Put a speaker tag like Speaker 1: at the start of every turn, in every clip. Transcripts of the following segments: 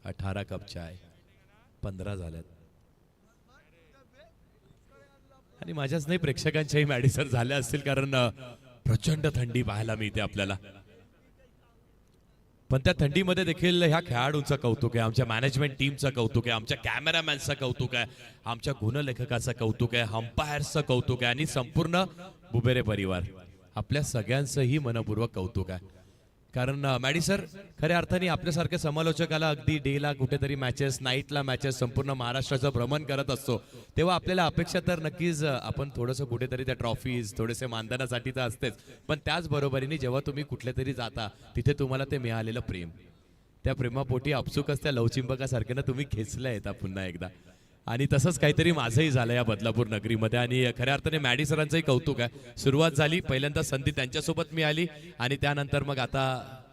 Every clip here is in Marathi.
Speaker 1: 18 कप चाय 15 झाल्यात. आणि माझ्याच नाही प्रेक्षकांच्याही मॅडीसर झाल्या असतील, कारण प्रचंड थंडी पाहायला मिळते आपल्याला. पण त्या थंडीमध्ये देखील ह्या खेळाडूंचं कौतुक आहे, आमच्या मॅनेजमेंट टीमचं कौतुक आहे, आमच्या कॅमेरामॅनचं कौतुक आहे, आमच्या गुणलेखकाचं कौतुक आहे, अंपायर्सचं कौतुक आहे आणि संपूर्ण बुबेरे परिवार आपल्या सगळ्यांचंही मनपूर्वक कौतुक आहे. कारण मॅडी सर खऱ्या अर्थाने आपल्यासारख्या समालोचकाला अगदी डेला कुठेतरी मॅचेस, नाईटला मॅचेस, संपूर्ण महाराष्ट्राचं भ्रमण करत असतो, तेव्हा आपल्याला अपेक्षा तर नक्कीच आपण थोडंसं कुठेतरी त्या ट्रॉफीज थोडेसे मानधनासाठी तर असतेच, पण त्याचबरोबरीने जेव्हा तुम्ही कुठल्या तरी जाता तिथे तुम्हाला ते मिळालेलं प्रेम, त्या प्रेमापोटी आपसुकच त्या लवचिंबकासारख्यानं तुम्ही खेचलं येता पुन्हा एकदा. आणि तसंच काहीतरी माझंही झालं या बदलापूर नगरीमध्ये. आणि खऱ्या अर्थाने मॅडी सरांचंही कौतुक आहे. सुरुवात झाली, पहिल्यांदा संधी त्यांच्यासोबत मिळाली आणि त्यानंतर मग आता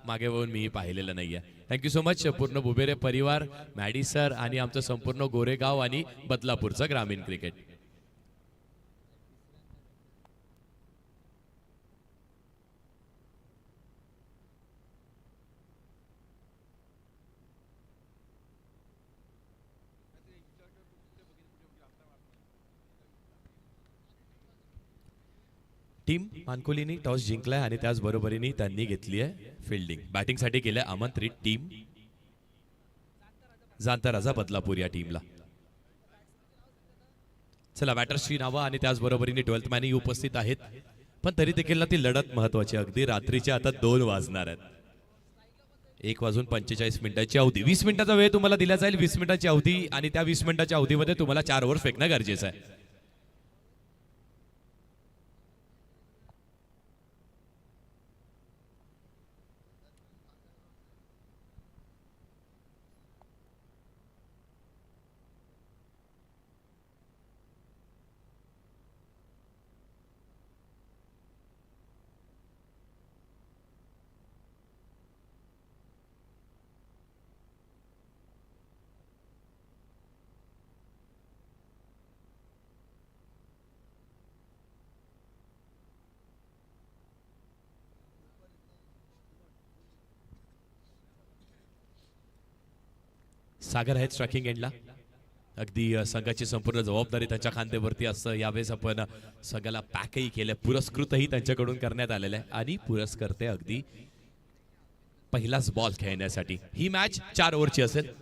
Speaker 1: मागे वळून मी पाहिलेलं नाहीये. थँक्यू सो मच पूर्ण बुबेरे परिवार, मॅडी सर आणि आमचं संपूर्ण गोरेगाव आणि बदलापूरचं ग्रामीण क्रिकेट. टीम मानकोलीनी टॉस जिंकलाय आणि त्याचबरोबरीने त्यांनी घेतली आहे फिल्डिंग. बॅटिंगसाठी केलंय आमंत्रित टीम जाणता राजा बदलापूर या टीमला. चला बॅटर्सची नावं आणि त्याचबरोबरीने 12th मॅनही उपस्थित आहेत, पण तरी देखील ना ती लढत महत्वाची. अगदी रात्रीच्या आता 2 वाजणार आहेत. 1:45 अवधी, 20 मिनिटाचा वेळ तुम्हाला दिला जाईल. 20 मिनिटाची अवधी आणि त्या 20 मिनिटाच्या अवधीमध्ये तुम्हाला 4 ओव्हर फेकणं गरजेचं आहे. सागर आहेत स्ट्रायकिंग एंडला. अगदी संघाची संपूर्ण जबाबदारी त्यांच्या खांद्यावरती असतं. यावेळेस आपण सगळ्याला पॅकही केलं, पुरस्कृतही त्यांच्याकडून करण्यात आलेलं आहे आणि पुरस्कर्ते अगदी पहिलाच बॉल खेळण्यासाठी. ही मॅच 4 ओव्हरची असेल.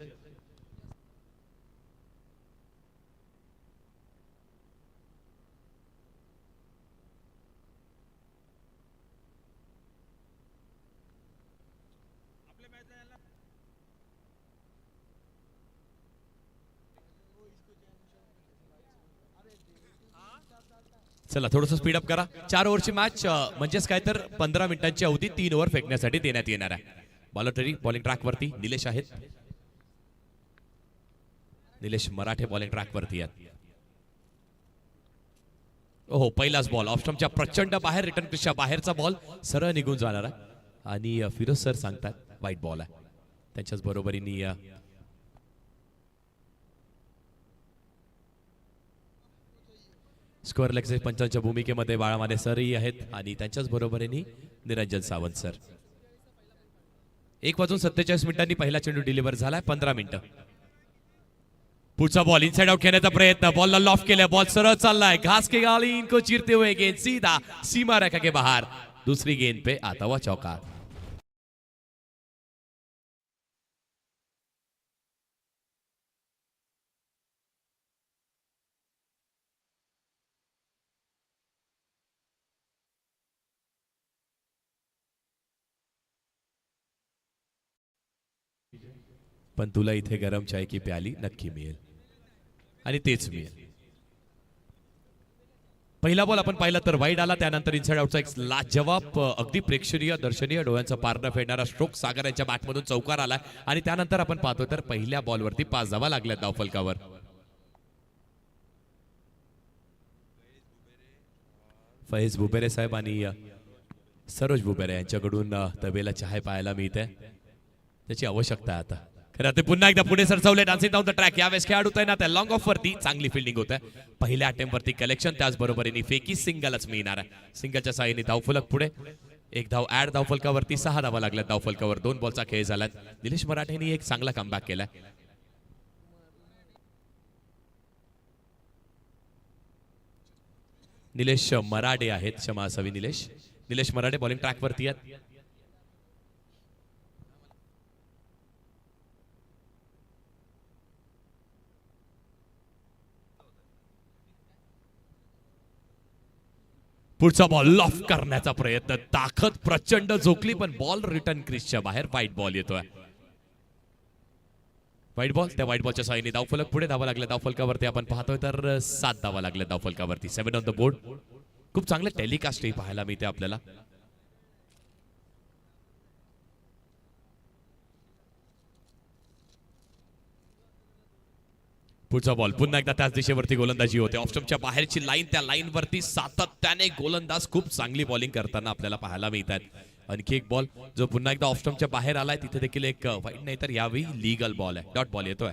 Speaker 1: चला थोडंसं स्पीडअप करा. 4 ओव्हरची मॅच म्हणजेच काय तर 15 मिनिटांची अवधी 3 ओव्हर फेकण्यासाठी देण्यात येणार आहे. बॉलर बॉलिंग ट्रॅकवरती निलेश आहेत. निलेश मराठे बॉलिंग ट्रॅकवरती आहेत. ओहो, पहिलाच बॉल ऑफस्टंपच्या प्रचंड बाहेर, रिटर्न क्रिजच्या बाहेरचा बॉल सरळ निघून जाणार आहे आणि फिरोज सर सांगतात वाईट बॉल आहे. त्यांच्याच बरोबरीने स्क्वेअर लेगचे पंचांच्या भूमिकेमध्ये बाळामाने सरही आहेत आणि त्यांच्याच बरोबरीने निरंजन सावंत सर. 1:47 पहिला चेंडू डिलिव्हर झालाय. 15 मिनिटं. पुढचा बॉल इनसाइड आउट खेळण्याचा प्रयत्न, बॉलला लॉफ्ट केलाय, बॉल सरळ चाललाय, घास के गाली इनको चीरते हुए गेंद सीधा सीमा रेखा के बाहर. दूसरी गेंद पे आता हुआ चौका. पण तुला इथे गरम चाय की प्याली नक्की मिळेल आणि तेच मिळेल. पहिला बॉल आपण पाहिला तर वाईड आला, त्यानंतर इनसाइड आउटचा एक लाजवाब अगदी प्रेक्षणीय दर्शनीय डोळ्यांचा पारणं फेडणारा स्ट्रोक सागर यांच्या बॅटमधून चौकार आला आणि त्यानंतर आपण पाहतो तर पहिल्या बॉलवरती 5 धावा लागल्या धावफलकावर. फैज बुबेरे साहेब आणि सरोज बुबेरे यांच्याकडून तबेला चहा पाहायला मिळते, त्याची आवश्यकता आहे आता. खरं ते पुन्हा एकदा पुढे सरसवले, डान्सिंग डाऊन द ट्रॅक. यावेळेस खेळाडू तैनात आहे. लॉंग ऑफ वरती चांगली फिल्डिंग होत आहे. पहिल्या अटेम्प्ट वरती कलेक्शन, त्याचबरोबरीने फेकी सिंगलच मिळणार आहे. सिंगलच्या साहाय्याने धावफलक पुढे एक धाव ऍड धावफलकावरती 6 धावा लागल्या धावफलकावर 2 बॉलचा खेळ झाला. निलेश मराठेंनी एक चांगला कमबॅक केलाय. निलेश मराठे आहेत, क्षमा असावी निलेश मराठे बॉलिंग ट्रॅक वरती आहेत. पुढचा बॉल लॉफ करण्याचा प्रयत्न, ताकद प्रचंड झोकली पण बॉल रिटर्न क्रीजच्या बाहेर. व्हाईट बॉल येतोय. व्हाईट बॉल, त्या व्हाईट बॉलच्या साहाय्याने धावफलक पुढे धावा लागल्या धावफलकावरती आपण पाहतोय तर 7 धावा लागल्या धावफलकावरती. 7 ऑन द बोर्ड. खूप चांगलं टेलिकास्ट पाहायला मिळते आपल्याला. पुढचा बॉल पुन्हा एकदा त्याच दिशेवरती गोलंदाजी होते. ऑफस्टंपच्या बाहेरची लाईन, त्या लाईन वरती सातत्याने गोलंदाज खूप चांगली बॉलिंग करताना आपल्याला पाहायला मिळतात. आणखी एक बॉल जो पुन्हा एकदा ऑफस्टंपच्या बाहेर आलाय, तिथे देखील एक वाईट नाही तर यावेळी लीगल बॉल आहे. डॉट बॉल येतोय.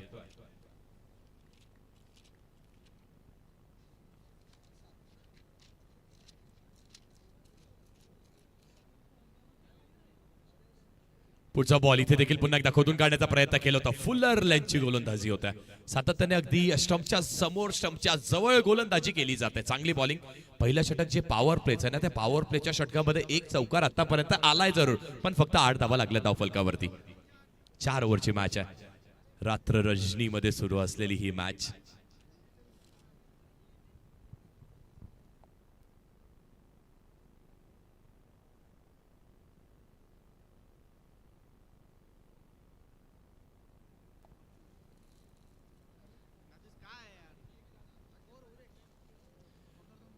Speaker 1: पुढचा बॉल इथे देखील पुन्हा एकदा खोदून काढण्याचा प्रयत्न केला होता. फुलर लेंथची गोलंदाजी होत्या. सातत्याने अगदी स्टंपच्या समोर, स्टंपच्या जवळ गोलंदाजी केली जाते. चांगली बॉलिंग. पहिलं षटक जे पॉवर प्लेच आहे ना, त्या पॉवर प्लेच्या षटकामध्ये एक चौकार आतापर्यंत आलाय जरूर, पण फक्त 8 धावा लागल्या धावफलकावरती. 4 ओव्हरची मॅच आहे. रात्र रजनीमध्ये सुरू असलेली ही मॅच.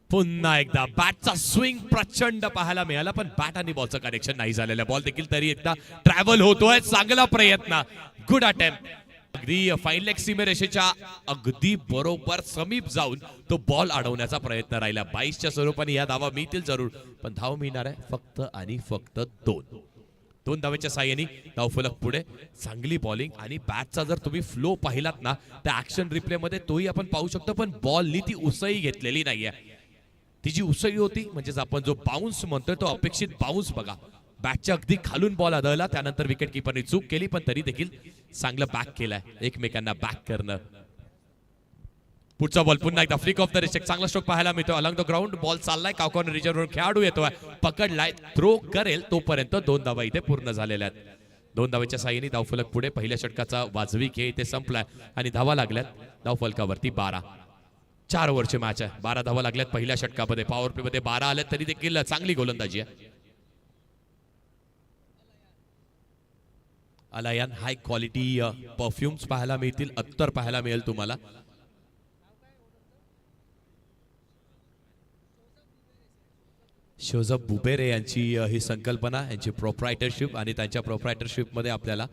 Speaker 1: पुन्हा एकदा बॅटचा स्विंग प्रचंड पाहायला मिळाला, पण बॅट आणि बॉलचं कनेक्शन नाही झालेलं. बॉल देखील तरी एकदा ट्रॅव्हल होतोय. चांगला प्रयत्न, गुड अटेम्प्ट. अगदी फाईन लेग सीमेरेषेच्या अगदी बरोबर समीप जाऊन तो बॉल अडवण्याचा प्रयत्न राहिला. 22च्या स्वरूपाने या धावा मिळतील जरूर, पण धाव मिळणार आहे फक्त आणि फक्त 2 धावेच्या साह्याने धावफलक पुढे. चांगली बॉलिंग आणि बॅटचा जर तुम्ही फ्लो पाहिलात ना, त्या ऍक्शन रिप्ले मध्ये तोही आपण पाहू शकतो, पण बॉलनी ती उसळी घेतलेली नाहीये. ती जी उसळी होती म्हणजे आपण जो बाउन्स म्हणतोय तो अपेक्षित बाउन्स बघा. बॅटच्या अगदी खालून बॉल आदळला, त्यानंतर विकेट किपरने चूक केली, पण तरी देखील चांगलं बॅक केलंय. एकमेकांना बॅक करणं. पुढचा बॉल पुन्हा एकदा फ्लिक ऑफ द रिस्ट. चांगला स्ट्रोक पाहायला मिळतो. अलॉंग द ग्राउंड बॉल चाललाय. काउकॉर्नर रिजनवरून खेळाडू येतोय, पकडलाय, थ्रो करेल तोपर्यंत 2 धावा इथे पूर्ण झालेल्या आहेत. 2 धावेच्या साह्याने धावफलक पुढे. पहिल्या षटकाचा वाजवी खेळ इथे संपलाय आणि धावा लागल्यात धावफलकावरती 12. 4 ओव्हरची मॅच आहे. 12 धावा लागल्यात पहिल्या षटकामध्ये. पॉवर प्ले मध्ये 12 आल्यात, तरी देखील चांगली गोलंदाजी आहे. अलायन हाय क्वालिटी परफ्युम्स पाहायला मिळतील, अत्तर पाहायला मिळेल तुम्हाला. शोजफ बुबेरे यांची ही संकल्पना, यांची प्रोप्रायटरशिप, आणि त्यांच्या प्रोप्रायटरशिप मध्ये आपल्याला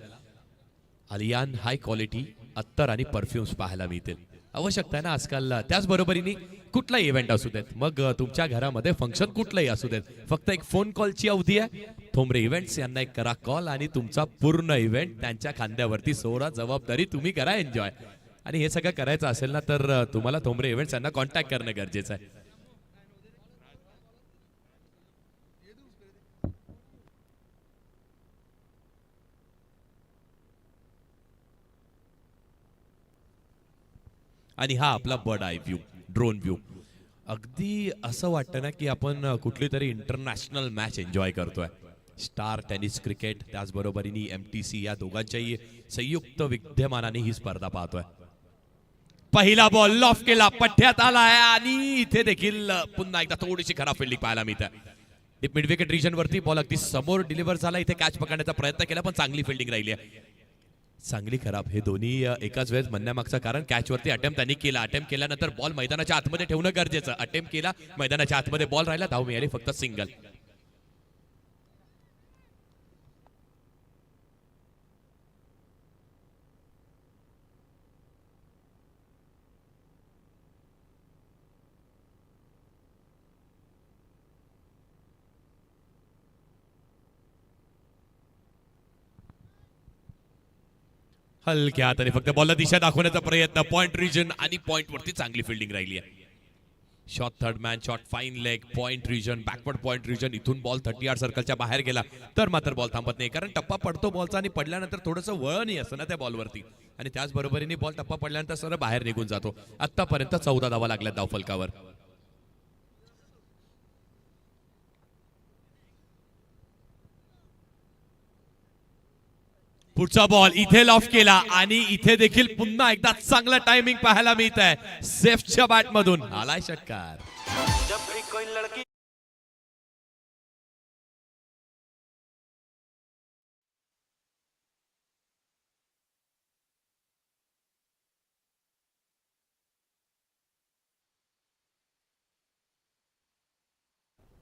Speaker 1: अलियान हाय क्वालिटी अत्तर आणि परफ्युम्स पाहायला मिळतील. आवश्यकता आहे ना आजकाल. त्याचबरोबरीने कुठलाही इव्हेंट असू देत, मग तुमच्या घरामध्ये फंक्शन कुठलंही असू देत, फक्त एक फोन कॉलची अवधी आहे. थोंबरे इव्हेंट्स यांना एक करा कॉल आणि तुमचा पूर्ण इव्हेंट त्यांच्या खांद्यावरती सोडा. जबाबदारी तुम्ही करा एन्जॉय. आणि हे सगळं करायचं असेल ना, तर तुम्हाला थोंबरे इव्हेंट्स यांना कॉन्टॅक्ट करणं गरजेचं आहे. आणि हा आपला bird I view, drone view. अगदी असं वाटतं ना की आपण कुठली तरी इंटरनॅशनल मॅच एन्जॉय करतोय. स्टार टेनिस क्रिकेट, त्याचबरोबरीने MTC या दोघांच्याही संयुक्त विद्यमानाने ही स्पर्धा पाहतोय. पहिला बॉल लॉफ केला, पठ्यात आलाय, आणि इथे देखील पुन्हा एकदा थोडीशी खराब फिल्डिंग पाहायला मिळते. मिड विकेट रिजन वरती बॉल अगदी समोर डिलिव्हर झाला. इथे कॅच पकडण्याचा प्रयत्न केला, पण चांगली फिल्डिंग राहिली आहे. चांगली खराब हे दोन्ही एकाच वेळेस म्हणण्यामागचं कारण कॅचवरती अटेम्प्ट त्यांनी केला. अटेम्प्ट केल्यानंतर बॉल मैदानाच्या आतमध्ये ठेवणं गरजेचं. अटेम्प्ट केला, मैदानाच्या आतमध्ये बॉल राहिला, धाव मिळाली फक्त सिंगल. हलक्या हाताने फक्त बॉलला दिशा दाखवण्याचा प्रयत्न. पॉइंट रिजन आणि पॉइंट वरती चांगली फिल्डिंग राहिली आहे. Shot third man shot fine leg point region backward point region इथून बॉल 30 यार्ड सर्कलच्या बाहेर गेला तर मात्र बॉल थांबत नाही कारण टप्पा पडतो बॉलचा आणि पडल्यानंतर थोडंसं वळणही असतं ना त्या बॉलवरती आणि त्याच बरोबरीने बॉल टप्पा पडल्यानंतर सरळ बाहेर निघून जातो. आतापर्यंत 14 धावा लागल्या धावफलकावर. पुढचा बॉल इथे लॉफ केला आणि इथे देखील पुन्हा एकदा चांगला टायमिंग पाहायला मिळत आहे सेफच्या बॅट मधून आलाय षटकार.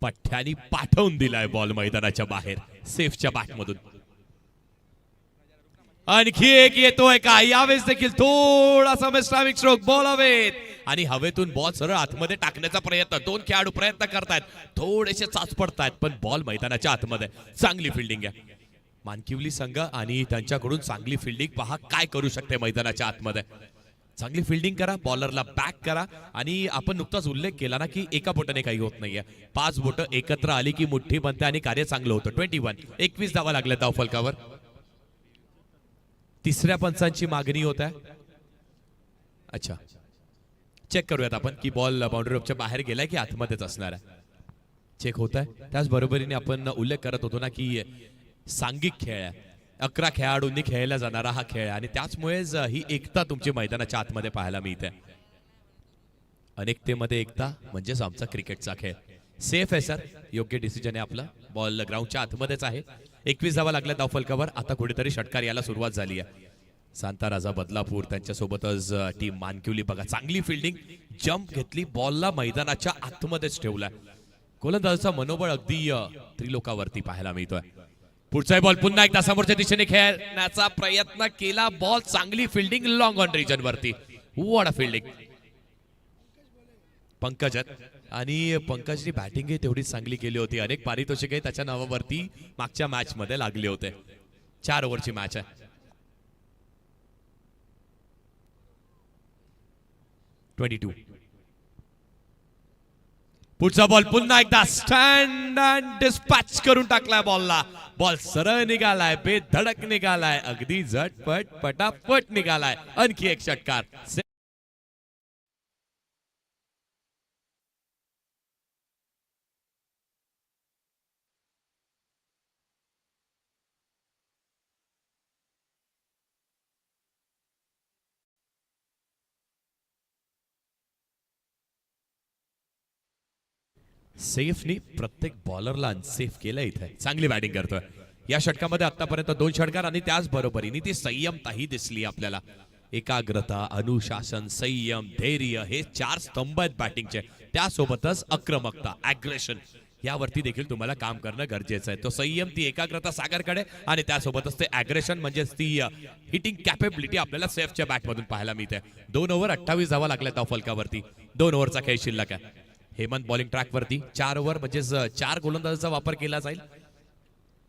Speaker 1: पठ्यानी पाठवून दिलाय बॉल मैदानाच्या बाहेर सेफच्या बॅट मधून. आणखी एक येतोय का यावेळेस देखील थोडासा मिस्टामिक स्ट्रोक बॉल हवेत आणि हवेतून बॉल सरळ आतमध्ये टाकण्याचा प्रयत्न. दोन खेळाडू प्रयत्न करतायत थोडेसे चाच पडतायत पण बॉल मैदानाच्या आतमध्ये. चांगली फिल्डिंग आहे मानकिवली संघ आणि त्यांच्याकडून चांगली फिल्डिंग पहा काय करू शकते मैदानाच्या आतमध्ये. चांगली फिल्डिंग करा बॉलरला बॅक करा आणि आपण नुकताच उल्लेख केला ना की एका बोटाने काही होत नाहीये 5 बोटं एकत्र आली की मुठ्ठी बनते आणि कार्य चांगलं होतं. 21 धावा लागल्या धावफलकावर. तिसऱ्या पंचांची मागणी होत आहे. अच्छा चेक करूयात आपण की बॉल बाउंड्री रोपच्या बाहेर गेलाय की आतमध्येच असणार आहे. चेक होत आहे. त्याच बरोबरीने आपण उल्लेख करत होतो ना की सांघिक खेळ आहे 11 खेळाडूंनी खेळला जाणारा हा खेळ आणि त्याचमुळेच ही एकता तुमची मैदानाच्या आतमध्ये पाहायला मिळते. अनेकतेमध्ये एकता म्हणजेच आमचा क्रिकेटचा खेळ. सेफ आहे सर योग्य डिसिजन आहे आपला. बॉल ग्राउंडच्या आतमध्येच आहे. 21 धावा लागल्या धावफलकावर. आता कुठेतरी षटकार यायला सुरुवात झाली आहे. सांता राजा बदलापूर त्यांच्यासोबतच टीम मानकिवली बघा चांगली फिल्डिंग जम्प घेतली बॉलला मैदानाच्या आतमध्येच ठेवलाय. गोलंदाजाचा मनोबळ अगदी त्रिलोकावरती पाहायला मिळतोय. पुढचा बॉल पुन्हा एकदा समोरच्या दिशेने खेळण्याचा प्रयत्न केला. बॉल चांगली फिल्डिंग लॉंग ऑन रिजन वरती. वॉट अ फिल्डिंग पंकज आणि पंकजनी बॅटिंग तेवढीच चांगली केली होती. अनेक पारितोषिकही त्याच्या नावावरती मागच्या मॅच मध्ये लागले होते. 4 ओव्हरची मॅच आहे. 22 पुढचा बॉल पुन्हा एकदा स्टँड अँड डिस्पॅच करून टाकलाय बॉलला. बॉल सरळ निघालाय बेधडक निघालाय अगदी झटपट पटापट निघालाय. आणखी एक षटकार. सेफनी प्रत्येक बॉलरला अनसेफ केलं इथे. चांगली बॅटिंग करतोय. या षटकामध्ये आतापर्यंत 2 षटकार आणि त्याच बरोबरीने ती संयमताही दिसली आपल्याला. एकाग्रता अनुशासन संयम धैर्य हे 4 स्तंभ आहेत बॅटिंगचे. त्यासोबतच आक्रमकता ॲग्रेशन यावरती देखील तुम्हाला काम करणं गरजेचं आहे. तो संयम ती एकाग्रता सागरकडे आणि त्यासोबतच ते ॲग्रेशन म्हणजेच ती हिटिंग कॅपेबिलिटी आपल्याला सेफच्या बॅटमधून पाहायला मिळते. 2 ओव्हर 28 धावा लागल्या धावफलकावरती. 2 ओव्हरचा खेळ शिल्लक आहे. हेमंत बॉलिंग ट्रॅक वरती. 4 ओव्हर म्हणजेच 4 गोलंदाजाचा वापर केला जाईल.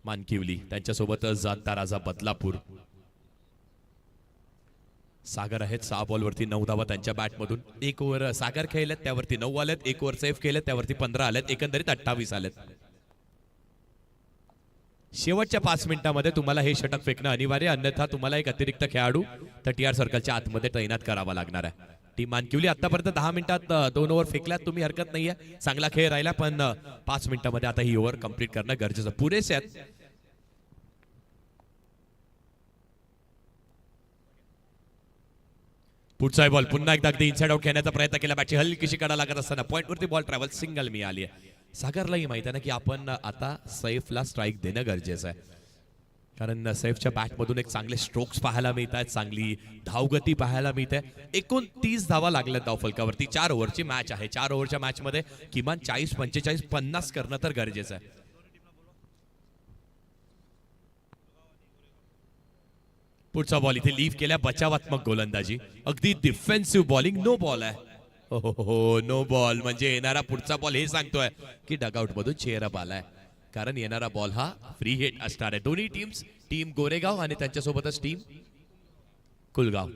Speaker 1: मानकिवली त्यांच्यासोबतच सांता राजा बदलापूर. सागर आहेत 6 बॉलवरती 9 धावा त्यांच्या बॅटमधून. 1 ओव्हर सागर खेळलेत त्यावरती 9 आलेत. 1 ओव्हर सेफ केलेत त्यावरती 15 आलेत. एकंदरीत 28 आलेत. शेवटच्या 5 मिनिटांमध्ये तुम्हाला हे षटक फेकणं अनिवार्य अन्यथा तुम्हाला एक अतिरिक्त खेळाडू 30 यार्ड सर्कलच्या आतमध्ये तैनात करावा लागणार आहे. टीम मानकिवली आतापर्यंत 10 मिनिटात 2 ओव्हर फेकल्यात. तुम्ही हरकत नाहीये चांगला खेळ राहिला पण 5 मिनिटांमध्ये आता ही ओव्हर कंप्लीट करणं गरजेचं पुरेसे आहेत. पुढचा बॉल पुन्हा एकदा अगदी इनसाइड आउट खेळण्याचा प्रयत्न केला. बॅटची हलकीशी कडा लागत असताना पॉइंटवरती बॉल ट्रॅव्हल सिंगल मिळाली आहे. सागरलाही माहिती आहे ना की आपण आता सैफला स्ट्राईक देणं गरजेचं आहे कारण सैफच्या बॅटमधून एक चांगले स्ट्रोक्स पाहायला मिळत आहेत. चांगली धावगती पाहायला मिळते. 29 धावा लागल्या धावफलकावरती. 4 ओव्हरची मॅच आहे. 4 ओव्हरच्या मॅच मध्ये किमान 40 45 50 करणं तर गरजेचं आहे. पुढचा बॉल इथे लीव केल्या. बचावात्मक गोलंदाजी अगदी डिफेन्सिव्ह बॉलिंग. नो बॉल आहे. हो नो बॉल म्हणजे येणारा पुढचा बॉल हे सांगतोय की डगआउट मधून चेअरअप आलाय कारण येणारा बॉल हा फ्री हिट असणार आहे. दोन्ही टीम्स टीम गोरेगाव आणि त्यांच्यासोबतच टीम कुलगाव.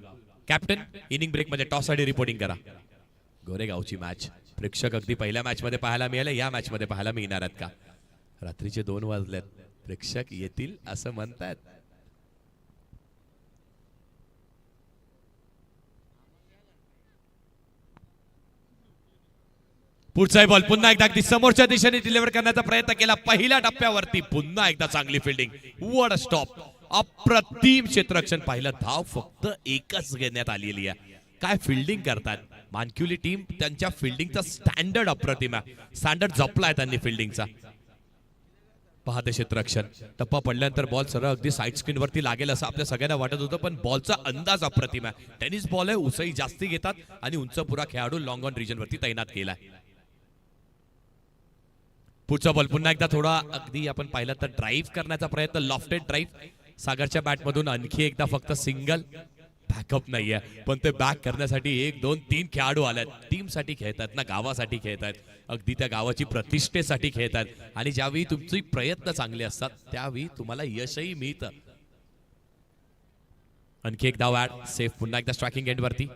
Speaker 1: कॅप्टन इनिंग ब्रेक मध्ये टॉस साठी रिपोर्टिंग करा. गोरेगावची मॅच प्रेक्षक अगदी पहिल्या मॅच मध्ये पाहायला मिळाले, या मॅच मध्ये पाहायला मिळणार आहेत का? रात्रीचे 2 वाजलेत, प्रेक्षक येतील असं म्हणतात. पुढचा बॉल पुन्हा एकदा अगदी समोरच्या दिशेने डिलिव्हर करण्याचा प्रयत्न केला. पहिल्या टप्प्यावरती पुन्हा एकदा चांगली फिल्डिंग. What a stop. अप्रतिम क्षेत्ररक्षण पाहिलं. धाव फक्त एकच घेण्यात आलेली आहे. काय फिल्डिंग करतात मानक्युली टीम. त्यांच्या फिल्डिंगचा स्टँडर्ड अप्रतिम आहे. स्टँडर्ड जपलाय त्यांनी फिल्डिंगचा. पाहते क्षेत्ररक्षण. टप्पा पडल्यानंतर बॉल सरळ अगदी साईड स्क्रीन वरती लागेल असं आपल्या सगळ्यांना वाटत होतं, पण बॉलचा अंदाज अप्रतिम आहे. टेनिस बॉल आहे, उसई जास्ती घेतात आणि उंच पुरा खेळाडू लॉंग ऑन रिजन वरती तैनात केलाय. पुढचा बॉल पुन्हा एकदा थोडा अगदी आपण पाहिलं तर ड्राईव्ह करण्याचा प्रयत्न. Lofted drive. सागरच्या बॅट मधून आणखी एकदा फक्त सिंगल. बॅकअप नाहीये, पण ते बॅक करण्यासाठी 1 2 3 खेळाडू आलेत. टीम साठी खेळतात ना, गावासाठी खेळतात. अगदी त्या गावाची प्रतिष्ठेसाठी खेळतात. आणि ज्यावेळी तुमचे प्रयत्न चांगले असतात त्यावेळी तुम्हाला यशही मिळतं. आणखी एक धाव ऍड. सेफ. पुन्हा एकदा स्ट्रायकिंग एंड वरती.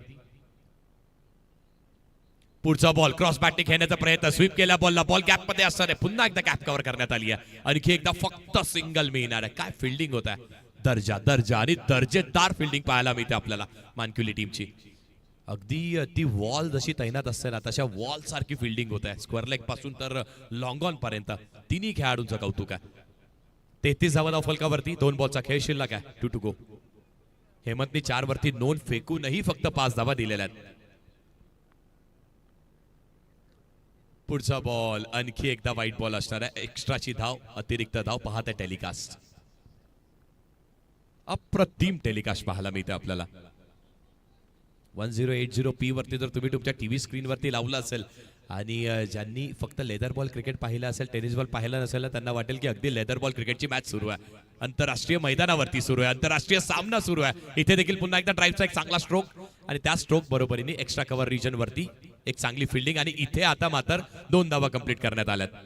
Speaker 1: पुढचा बॉल क्रॉस बॅटने खेळण्याचा प्रयत्न. स्वीप केला बॉलला. बॉल गॅप मध्ये असणार आहे. पुन्हा एकदा गॅप कव्हर करण्यात आली आहे. आणखी एकदा फक्त सिंगल मिळणार आहे. काय फिल्डिंग होत आहे. दर्जा आणि दर्जेदार फिल्डिंग पाहायला मिळते आपल्याला मानक्युली टीमची. अगदी ती वॉल जशी तैनात असते ना, तशा वॉल सारखी फिल्डिंग होत आहे. स्क्वेअर लेग पासून तर लॉंग ऑन पर्यंत तिन्ही खेळाडूंचं कौतुक आहे. 33 धावा धावफलकावरती. 2 बॉलचा खेळ शिल्लक आहे. 2 to go. हेमंतनी 4 वरती नोंद फेकूनही फक्त 5 धावा दिलेल्या आहेत. पुढचा बॉल आणखी एकदा वाईट बॉल असणार आहे. एक्स्ट्राची धाव, अतिरिक्त धाव. पाहत आहे टेलिकास्ट. अप्रतिम टेलिकास्ट पाहायला मिळते आपल्याला. 1080p वरती जर तुम्ही तुमच्या टीव्ही स्क्रीन वरती लावलं असेल आणि ज्यांनी फक्त लेदर बॉल क्रिकेट पाहिलं असेल, टेनिस बॉल पाहिलं नसेल, त्यांना वाटेल की अगदी लेदर बॉल क्रिकेटची मॅच सुरू आहे. आंतरराष्ट्रीय मैदानावरती सुरू आहे. आंतरराष्ट्रीय सामना सुरू आहे. इथे देखील पुन्हा एकदा ड्राईव्हचा एक चांगला स्ट्रोक आणि त्या स्ट्रोक बरोबरीने एक्स्ट्रा कव्हर रिजन वरती एक चांगली फिल्डिंग. आणि इथे आता मात्र 2 धावा कंप्लीट करण्यात आल्यात.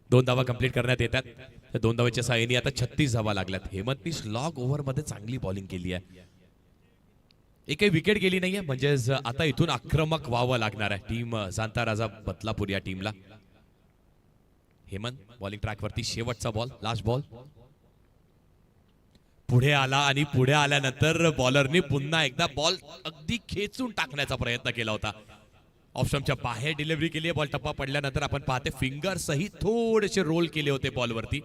Speaker 1: दोन धावा कंप्लीट करण्यात येतात. त्या 2 धावाच्या साहाय्याने आता 36 धावा लागल्यात. हेमंतनी स्लॉग ओव्हर मध्ये चांगली बॉलिंग केली आहे. एकही विकेट गेली नाहीये, म्हणजे आता इथून आक्रमक व्हावं लागणार आहे टीम जांता राजा बदलापूर या टीमला. हेमंत बॉलिंग ट्रॅक वरती. शेवटचा बॉल, लास्ट बॉल. पुढे आला आणि पुढे आल्यानंतर बॉलरने पुन्हा एकदा बॉल अगदी खेचून टाकण्याचा प्रयत्न केला होता. ऑप्शनच्या बाहेर डिलिव्हरी केली आहे. बॉल टप्पा पडल्यानंतर आपण पाहते फिंगर सहित थोडेसे रोल केले होते बॉलवरती.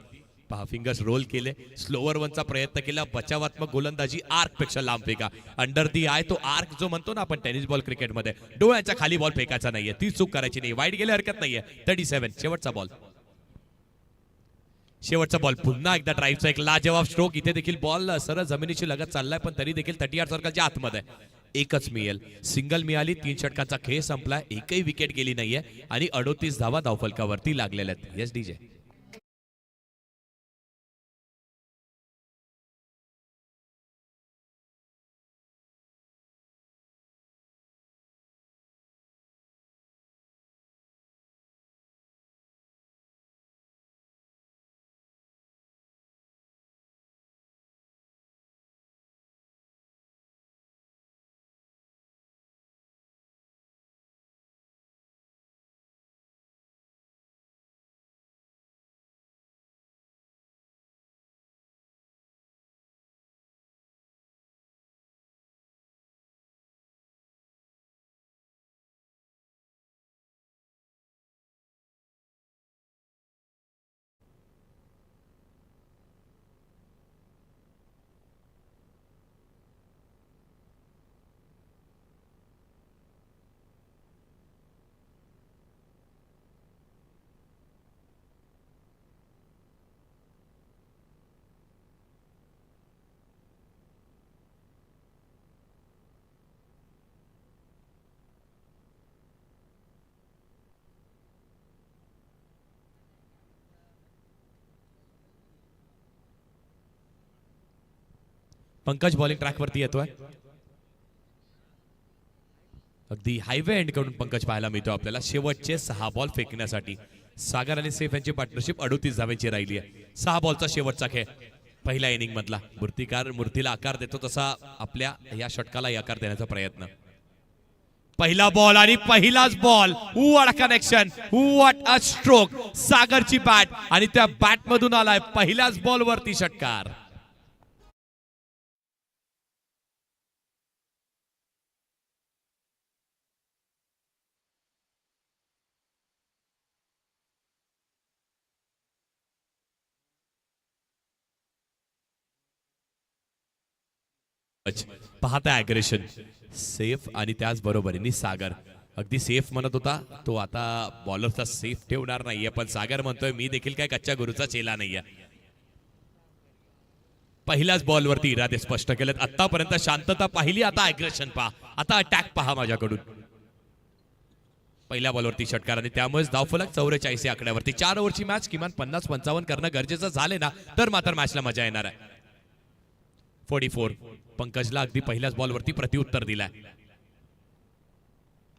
Speaker 1: पहा फिंगर्स रोल केले. स्लोअर वनचा प्रयत्न केला. बचावात्मक गोलंदाजी. आर्क पेक्षा लांब फेका. अंडर दी आय तो आर्क जो म्हणतो ना आपण टेनिस बॉल क्रिकेटमध्ये, डोळ्याच्या खाली बॉल फेकायचा नाहीये. ती चूक करायची नाही. वाईट गेले हरकत नाहीये. 37 शेवटचा बॉल. शेवटचा बॉल. पुन्हा एकदा ड्राईव्हचा एक लाजवाब स्ट्रोक. इथे देखील बॉल सरळ जमिनीची लगत चाललाय, पण तरी देखील 38 सर्कलच्या आतमध्ये. एकच मिळेल. सिंगल मिळाली. 3 षटकांचा खेळ संपलाय. एकही विकेट गेली नाहीये आणि 38 धावा धावफलकावरती लागलेल्या आहेत. Yes DJ. Pankaj bowling track वरती येतोय. अगदी हायवे एंड कडून पंकज पाहायला मिळतो आपल्याला. शेवटचे 6 बॉल फेकण्यासाठी सागर आणि सेफ यांची पार्टनरशिप 38 धावांची राहिली आहे. 6 बॉलचा शेवटचा खेळ पहिल्या इनिंग मधला. मूर्तिकार मूर्तीला आकार देतो तसा आपल्या या षटकाला आकार देण्याचा प्रयत्न. पहिला बॉल आणि पहिलाच ball. What a connection, what a stroke. सागरची बॅट आणि त्या बॅट मधून आलाय पहिल्याच बॉल वरती षटकार. पाहता अग्रेशन सेफ आणि त्याच बरोबरीने सागर. अगदी सेफ म्हणत होता तो, आता बॉलरचा सेफ ठेवणार नाहीये, पण सागर म्हणतोय मी देखील काय कच्च्या गुरुचा चेला नाहीये. पहिल्याच बॉलवरती इरादे स्पष्ट केलेत. आतापर्यंत शांतता पाहिली, आता अग्रेशन पहा, आता अटॅक पहा माझ्याकडून. पहिल्या बॉलवरती षटकार आणि त्यामुळेच धावफलक 44 या आकड्यावरती. 4 ओव्हरची मॅच किमान 50-55 करणं गरजेचं झाले ना तर मात्र मॅचला मजा येणार आहे. 44. पंकजला अगदी पहिल्याच बॉलवरती प्रत्युत्तर दिलाय.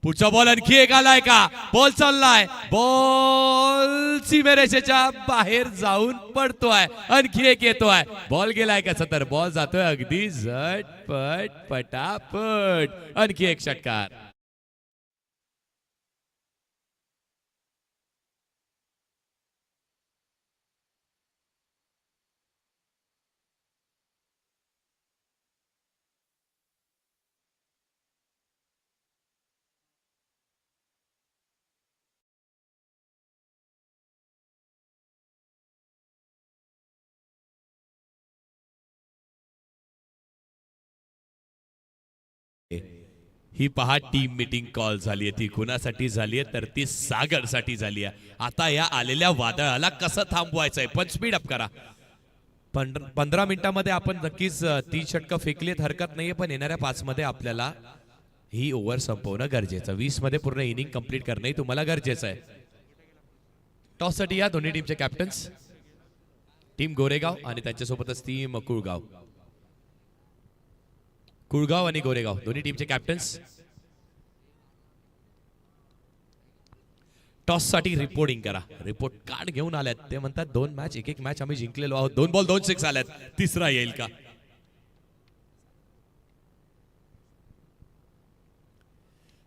Speaker 1: पुढचा बॉल आणखी एक आलाय का? बॉल चाललाय, बॉल सीमेरेषेच्या बाहेर जाऊन पडतोय. आणखी एक येतोय. बॉल गेलाय कसा तर बॉल जातोय अगदी झटपट पटापट. आणखी एक षटकार. ही पहा टीम मीटिंग कॉल झाली आहे. ती कुणासाठी झाली आहे तर ती सागर साठी झाली आहे. आता या आलेल्या वादळाला कसं थांबवायचंय, पण स्पीड अप करा. 15 मिनिटांमध्ये आपण नक्कीच 3 षटकं फेकलीत, हरकत नाहीये, पण येणाऱ्या 5 मध्ये आपल्याला ही ओव्हर संपवणं गरजेचं. 20 मध्ये पूर्ण इनिंग कंप्लीट करणंही तुम्हाला गरजेचं आहे. टॉस साठी या दोन्ही टीमचे कॅप्टन्स. टीम गोरेगाव आणि त्यांच्यासोबतच टीम कुळगाव. कुळगाव आणि गोरेगाव दोन्ही टीमचे कॅप्टन्स. टॉस साठी रिपोर्टिंग करा. रिपोर्ट कार्ड घेऊन आल्यात. ते म्हणतात 2 मॅच, एक मॅच आम्ही जिंकलेलो आहोत. 2 बॉल 2 सिक्स आल्यात. तिसरा येईल का?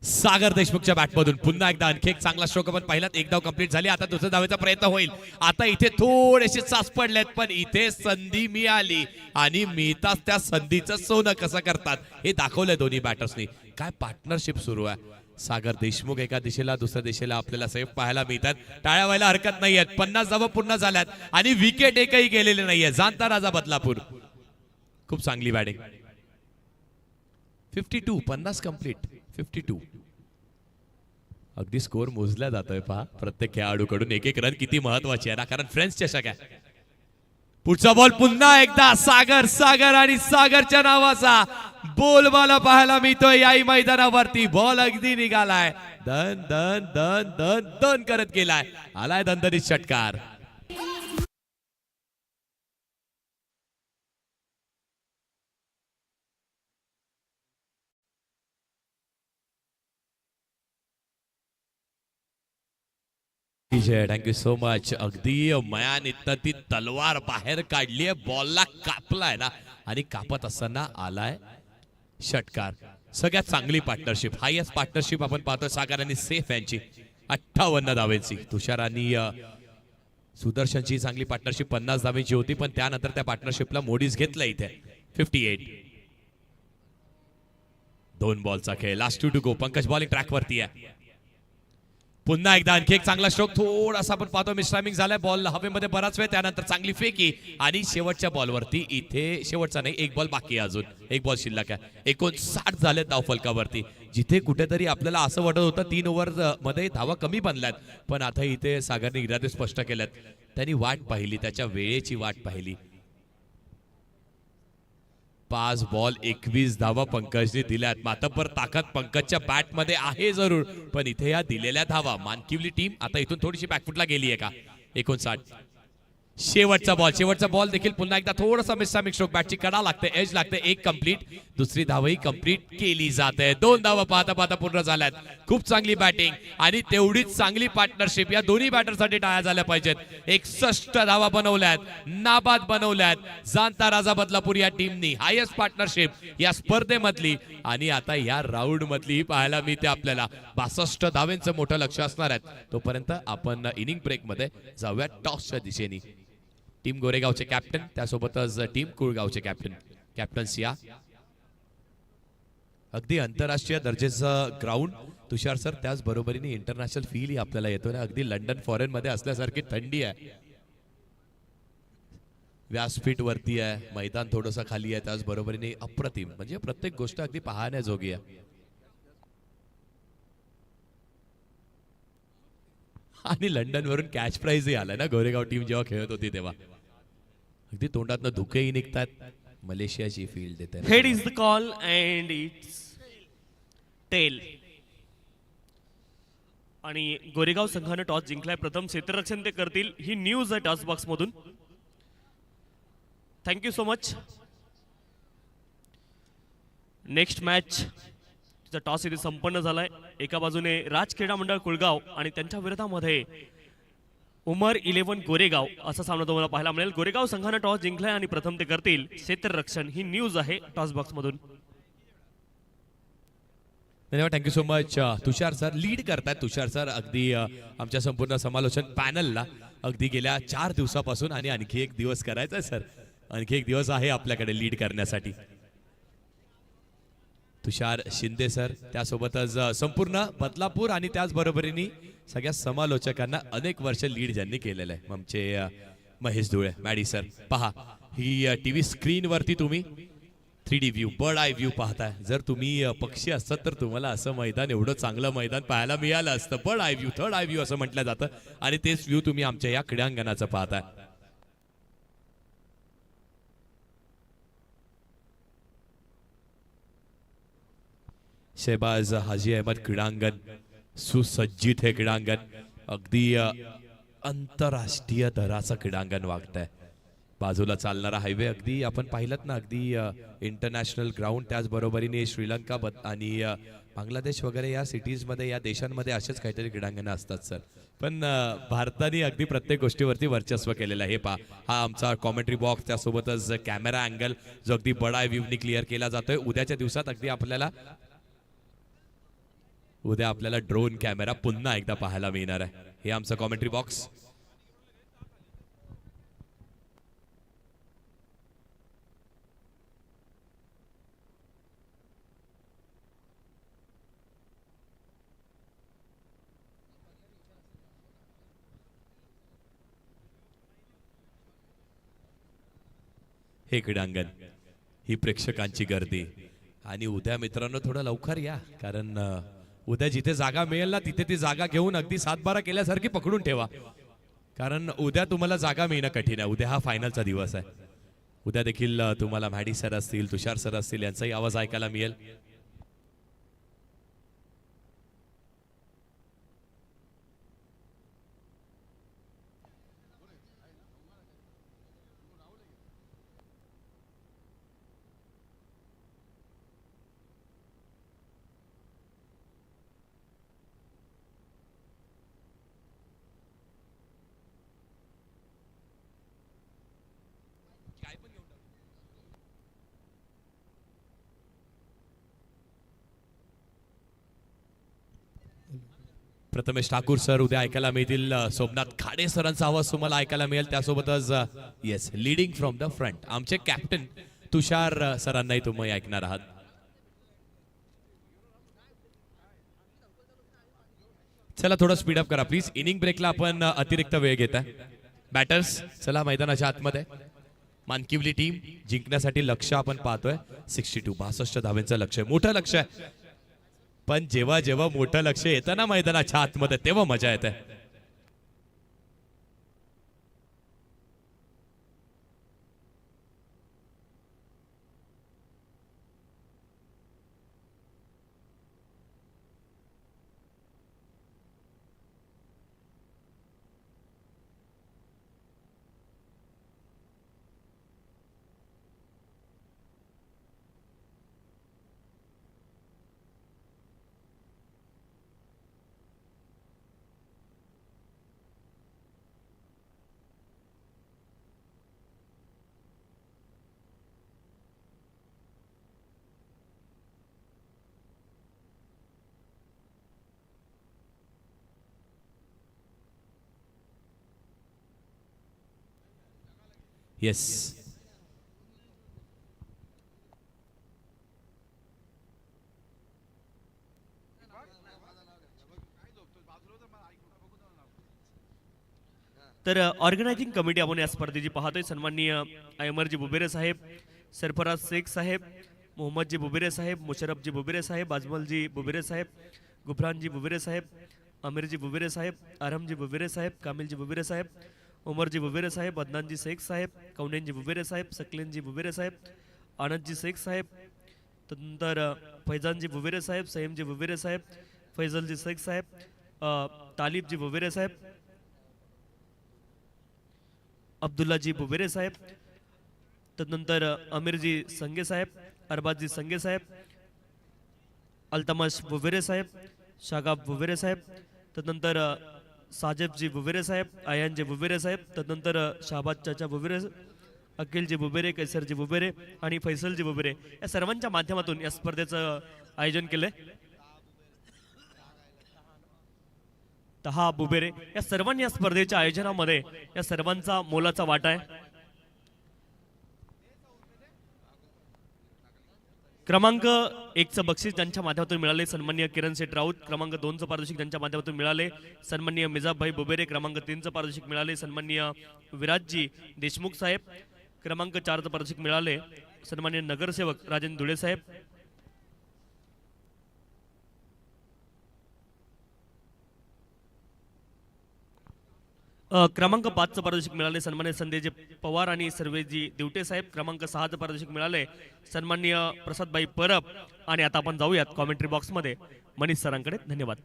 Speaker 1: सागर देशमुखच्या बॅटमधून पुन्हा एकदा आणखी एक चांगला स्ट्रोक. पण पहिल्यात एक धाव कंप्लीट झाली. आता दुसऱ्या धावेचा प्रयत्न होईल. आता इथे थोडेसे सास पडलेत, पण इथे संधी मिळाली आणि मिळताच त्या संधीचं सोनं कसं करतात हे दाखवलंय दोन्ही बॅटर्सनी. काय पार्टनरशिप सुरू आहे. सागर देशमुख एका दिशेला, दुसऱ्या दिशेला आपल्याला सेफ पाहायला मिळतात. टाळ्या व्हायला हरकत नाहीयेत. 50 धावा पूर्ण झाल्यात आणि विकेट एकही गेलेले नाहीये. जाणता राजा बदलापूर. खूप चांगली बॅटिंग. 52 50 कंप्लीट. 52 अगदी स्कोर मोजला जातोय पहा प्रत्येक खेळाडूकडून. एक रन किती महत्वाची आहे ना, कारण फ्रेंड्स चषक आहे. पुढचा बॉल पुन्हा एकदा सागर. सागर आणि सागरच्या नावाचा बोलबाला पाहायला मिळतोय याही मैदानावरती. बॉल अगदी निघालाय. दन दन दन दन दन करत गेलाय. आलाय दणदणीत षटकार. Thank you so much. अगदी मयानित्त ती तलवार बाहेर काढली आहे. बॉलला कापलाय ना, आणि कापत असताना आलाय षटकार. सगळ्यात चांगली पार्टनरशिप, हायेस्ट पार्टनरशिप आपण पाहतो सागर आणि सेफ यांची. 58 धावेची. तुषार आणि सुदर्शनची चांगली पार्टनरशिप 50 धावेची होती, पण त्यानंतर त्या पार्टनरशिपला मोडीज घेतलं इथे. 58. 2 बॉलचा खेळ. Last 2 to go. Pankaj bowling track वरती आहे. पुन्हा एकदा आणखी एक चांगला स्ट्रोक. थोडासा आपण पाहतो मिसटायमिंग झालाय. बॉल हवेमध्ये बराच वेळ, त्यानंतर चांगली फेकी आणि शेवटच्या बॉलवरती इथे शेवटचा नाही, एक बॉल बाकी आहे अजून. एक बॉल शिल्लक आहे. 59 झाले धाव फलकावरती. जिथे कुठेतरी आपल्याला असं वाटत होतं 3 ओव्हर मध्ये धावा कमी बनल्यात, पण आता इथे सागरने इरादे स्पष्ट केल्यात. त्यांनी वाट पाहिली, त्याच्या वेळेची वाट पाहिली. 5 बॉल 21 धावा पंकजने दिल्यात. मातब्बर ताकद पंकजच्या बॅट मध्ये आहे जरूर, पण इथे या दिलेल्या धावा मानकिवली टीम आता इथून थोडीशी बॅकफुटला गेली आहे का? 59. शेवटचा बॉल देखील पुन्हा एकदा थोडासा मिस्सा मिक्स्ट्रोक बॅटची कडा लागते, एज लागते, एक कंप्लीट, दुसरी धावही कंप्लीट केली जाते. 2 धावा पाहता पाहता पूर्ण झाल्यात. खूप चांगली बॅटिंग आणि तेवढीच चांगली पार्टनरशिप. या दोन्ही बॅटरसाठी टाळ्या झाल्या पाहिजेत. 61 धावा बनवल्यात, नाबाद बनवल्यात. जाणता राजा बदलापूर या टीमनी हायेस्ट पार्टनरशिप या स्पर्धेमधली आणि आता या राऊंड मधली पाहायला मिळते आपल्याला. 62 धावेंचं मोठं लक्ष असणार आहे. तोपर्यंत आपण इनिंग ब्रेक मध्ये जाऊया टॉसच्या दिशेने. टीम गोरेगावचे कॅप्टन, त्यासोबतच टीम कुळगावचे कॅप्टन सिया. अगदी आंतरराष्ट्रीय दर्जाचं ग्राउंड तुषार सर, त्याच बरोबरीने इंटरनॅशनल फील आपल्याला येतो ना. अगदी लंडन फॉरेन मध्ये असल्यासारखी थंडी आहे. व्यासपीठ वरती आहे, मैदान थोडंसं खाली आहे, त्याच बरोबरीने अप्रतिम, म्हणजे प्रत्येक गोष्ट अगदी पाहण्याजोगी आहे. आणि लंडन वरून कॅच प्राइजही आलाय ना गोरेगाव टीम जेव्हा खेळत होती तेव्हा. अगदी तोंडातनं धुकेही निघतात. मलेशियाची फील्ड देते.
Speaker 2: Head is the call and it's tail. आणि गोरेगाव संघाने टॉस जिंकलाय. प्रथम क्षेत्ररक्षण ते करतील ही न्यूज आहे टॉस बॉक्स मधून. Thank you so much. Next match toss इथे संपन्न झालाय. एका बाजूने राज क्रीडा मंडळ कुळगाव आणि त्यांच्या विरोधामध्ये उमर 11 गोरेगाव असा सामना तुम्हाला पाहायला मिळेल. गोरेगाव संघाने टॉस जिंकलाय आणि प्रथम ते करतील क्षेत्ररक्षण ही न्यूज आहे टॉस बॉक्स मधून.
Speaker 1: धन्यवाद, थँक्यू सो मच तुषार सर. लीड करतात तुषार सर अगदी आमच्या संपूर्ण समालोचन पॅनलला अगदी गेल्या 4 दिवसापासून. आणि आणखी एक दिवस करायचा आहे सर, आणखी एक दिवस आहे आपल्याकडे लीड करण्यासाठी. तुषार शिंदे सर, त्यासोबतच संपूर्ण बदलापूर आणि त्याचबरोबरीने सगळ्या समालोचकांना अनेक वर्ष लीड ज्यांनी केलेलं आहे आमचे महेश धुळे मॅडी सर. पहा ही टीव्ही स्क्रीन वरती तुम्ही 3D view, bird I view पाहताय. जर तुम्ही पक्षी असतात तर तुम्हाला असं मैदान, एवढं चांगलं मैदान पाहायला मिळालं असतं. Bird I view, third I view असं म्हटलं जातं. आणि तेच व्ह्यू तुम्ही आमच्या या क्रीडांगणाचं पाहताय. शहबाज हाजी अहमद क्रीडांगण, सुसज्जित हे क्रीडांगण, अगदी आंतरराष्ट्रीय दराचं क्रीडांगण वागतंय. बाजूला चालणारा हायवे अगदी आपण पाहिलं ना, अगदी इंटरनॅशनल ग्राउंड. त्याचबरोबरीने श्रीलंका आणि बांगलादेश वगैरे या सिटीजमध्ये, या देशांमध्ये असेच काहीतरी क्रीडांगणं असतात सर. पण भारताने अगदी प्रत्येक गोष्टीवरती वर्चस्व केलेलं आहे. हे पहा, हा आमचा कॉमेंट्री बॉक्स, त्यासोबतच कॅमेरा अँगल जो अगदी बडा व्ह्यूनी क्लिअर केला जातोय. उद्याच्या दिवसात अगदी उद्या आपल्याला ड्रोन कॅमेरा पुन्हा एकदा पाहायला मिळणार आहे. हे आमचं कॉमेंट्री बॉक्स. हे क्रीडांगण, ही प्रेक्षकांची गर्दी. आणि उद्या मित्रांनो थोडं लवकर या, कारण उद्या जिथे जागा मिळेल ना तिथे ती जागा घेऊन अगदी 7-12 केल्यासारखी पकडून ठेवा. कारण उद्या तुम्हाला जागा मिळणं कठीण आहे. उद्या हा फायनलचा दिवस आहे. उद्या देखील तुम्हाला मॅडी सर असतील, तुषार सर असतील, यांचाही आवाज ऐकायला मिळेल. प्रथमेश ठाकूर सर उद्या ऐकायला मिळतील. सोमनाथ खाडे सरांचा आवाज तुम्हाला ऐकायला मिळेल. त्यासोबतच yes, leading from the front आमचे कॅप्टन तुषार सरांनाही तुम्ही ऐकणार आहात. चला थोडं स्पीडअप करा प्लीज. इनिंग ब्रेकला आपण अतिरिक्त वेळ घेत आहे. बॅटर्स चला मैदानाच्या आतमध्ये. मानकिवली टीम जिंकण्यासाठी लक्ष आपण पाहतोय 62 धावेंचं लक्ष आहे. मोठं लक्ष आहे. पण जेव्हा जेव्हा मोठं लक्ष येतं ना मैदानाच्या आतमध्ये तेव्हा मजा येते. येस.
Speaker 2: तर ऑर्गनायझिंग कमिटी आपण या स्पर्धेची पाहतोय. सन्माननीय अयमरजी बुबेरे साहेब, सरफराज शेख साहेब, मोहम्मदजी बुबेरे साहेब, मुशरफजी बुबेरे साहेब, अजमलजी बुबेरे साहेब, गुफरानजी बुबेरे साहेब, अमीरजी बुबेरे साहेब, आरमजी बुबेरे साहेब, कामिलजी बुबेरे साहेब, उमरजी बुबेरे साहेब, अदनानजी शेख साहेब, कौनेनजी बुबेरे साहेब, सकलेनजी बुबेरे साहेब, आनंदजी शेख साहेब, त्यानंतर फैजानजी बुबेरे साहेब, सईमजी बुबेरे साहेब, फैजलजी शेख साहेब, तालिबजी बुबेरे साहेब, अब्दुल्लाजी बुबेरे साहेब, तदनंतर अमीरजी संगे साहेब, अरबाजजी संगे साहेब, अल्तमश बुबेरे साहेब, शागाब बुबेरे साहेब, तदनंतर साजेबजी बुबेरे साहेब, आयानजी बुबेरे साहेब, तदनंतर शहाबाज चाचा बुबेरे, अखिलजी बुबेरे, कैसरजी बुबेरे आणि फैसलजी बुबेरे या सर्वांच्या माध्यमातून या स्पर्धेचं आयोजन केलंय. 10 बुबेरे या सर्वांनी या स्पर्धेच्या आयोजनामध्ये या सर्वांचा मोलाचा वाटा आहे. क्रमांक 1चं बक्षीस ज्यांच्या माध्यमातून मिळाले सन्माननीय किरण शेठ राऊत, क्रमांक 2चं पारितोषिक ज्यांच्या माध्यमातून मिळाले सन्माननीय मिजाबभाई बुबेरे, क्रमांक 3चं पारितोषिक मिळाले सन्माननीय विराजजी देशमुख साहेब, क्रमांक 4चं पारितोषिक मिळाले सन्माननीय नगरसेवक राजेंद्र धुळे साहेब, क्रमांक 5चं पारितोषिक मिळाले सन्माननीय संदेजी पवार आणि सर्वेजी दिवटे साहेब, क्रमांक 6चं पारितोषिक मिळाले सन्माननीय प्रसादभाई परब. आणि आता आपण जाऊयात कॉमेंट्री बॉक्समध्ये मनीष सरांकडे. धन्यवाद.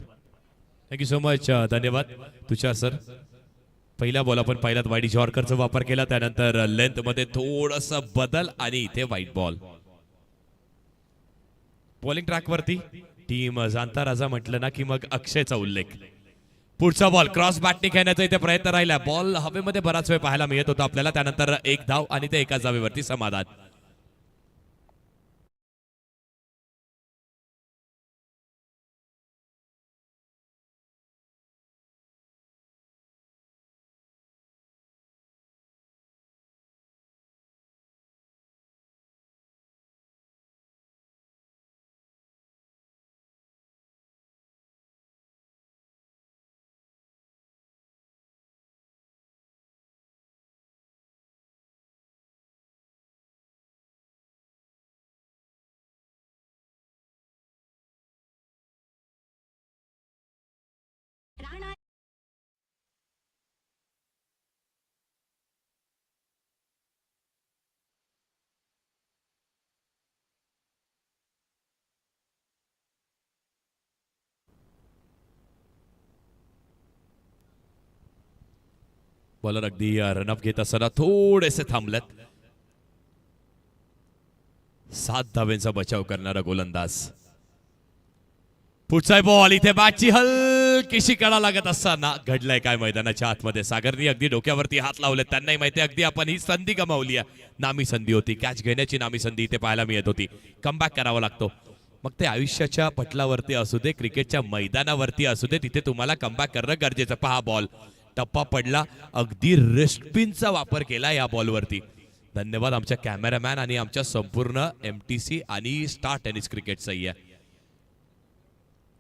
Speaker 1: Thank you so much. धन्यवाद तुषार सर. पहिला बॉल आपण पाहिलात वाईट जॉर्करचा वापर केला, त्यानंतर लेंथ मध्ये थोडासा बदल आणि इथे व्हाईट बॉल. बॉलिंग ट्रॅक वरती टीम जाणता राजा म्हटलं ना की मग अक्षयचा उल्लेख. पुढचा बॉल क्रॉस बॅटने खेळण्याचा इथे प्रयत्न राहिला. बॉल हवेमध्ये बराच वेळ पाहायला मिळत होता आपल्याला, त्यानंतर एक धाव आणि ते एकाच धावेवरती समाधान. बॉलर अगदी रनअप घेत असताना थोडेसे थांबलेत. 7 धावेंचा बचाव करणारा गोलंदाज. पुढचा बॉल इथे बॅटची हलकीशी कडा लागत असताना घडलंय काय मैदानाच्या आतमध्ये. सागरनी अगदी डोक्यावरती हात लावले. त्यांनाही माहिती अगदी आपण ही संधी गमावली आहे. नामी संधी होती, कॅच घेण्याची नामी संधी इथे पाहायला मिळत होती. कमबॅक करावा लागतो. मग ते आयुष्याच्या पटलावरती असू दे, क्रिकेटच्या मैदानावरती असू दे, तिथे तुम्हाला कमबॅक करणं गरजेचं. पहा बॉल टप्पा पडला, अगदी रिस्टपिनचा वापर केला या बॉलवरती. धन्यवाद आमच्या कॅमेरामॅन आणि आमच्या संपूर्ण MTC आणि स्टार टेनिस क्रिकेटचा आहे.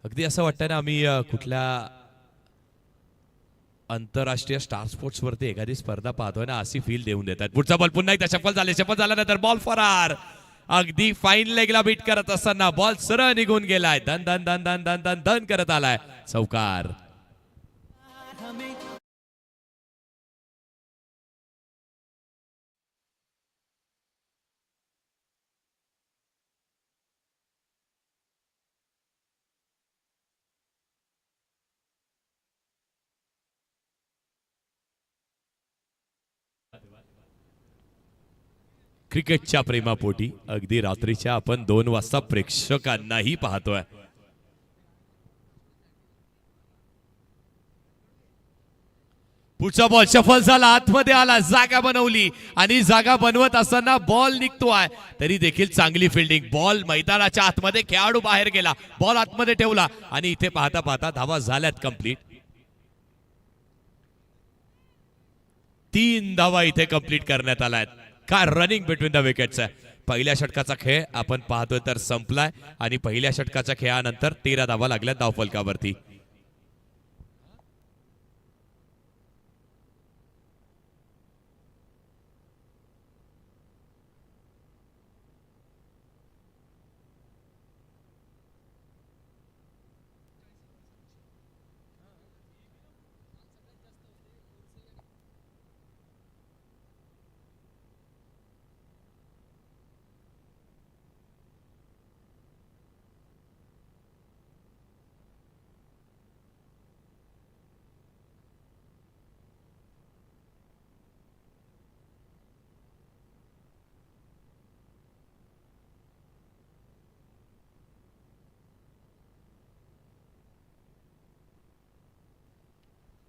Speaker 1: अगदी असं वाटतं ना आम्ही कुठल्या आंतरराष्ट्रीय स्टार स्पोर्ट्स वरती एखादी स्पर्धा पाहतोय ना, अशी फील देऊन देतात. पुढचा बॉल पुन्हा एकदा सफल झाले. सफल झाल्यानंतर बॉल फरार. अगदी फाईन लेगला बीट करत असताना बॉल सरळ निघून गेलाय. धन धन धन धन धन धन धन करत आलाय. चौकार. क्रिकेटच्या प्रेमापोटी अगदी रात्रीच्या आपण 2 वाजता प्रेक्षकांनाही पाहतोय. पुढचा बॉल सफल झाला, आतमध्ये आला, जागा बनवली आणि जागा बनवत असताना बॉल निघतोय तरी देखील चांगली फिल्डिंग. बॉल मैदानाच्या आतमध्ये, खेळाडू बाहेर गेला, बॉल आतमध्ये ठेवला आणि इथे पाहता पाहता धावा झाल्यात कंप्लीट. 3 धावा इथे कंप्लीट करण्यात आल्या आहेत. काय रनिंग बिटवीन द विकेट्स आहे. पहिल्या षटकाचा खेळ आपण पाहतोय तर संपलाय आणि पहिल्या षटकाच्या खेळानंतर 13 धावा लागल्या धावफलकावरती.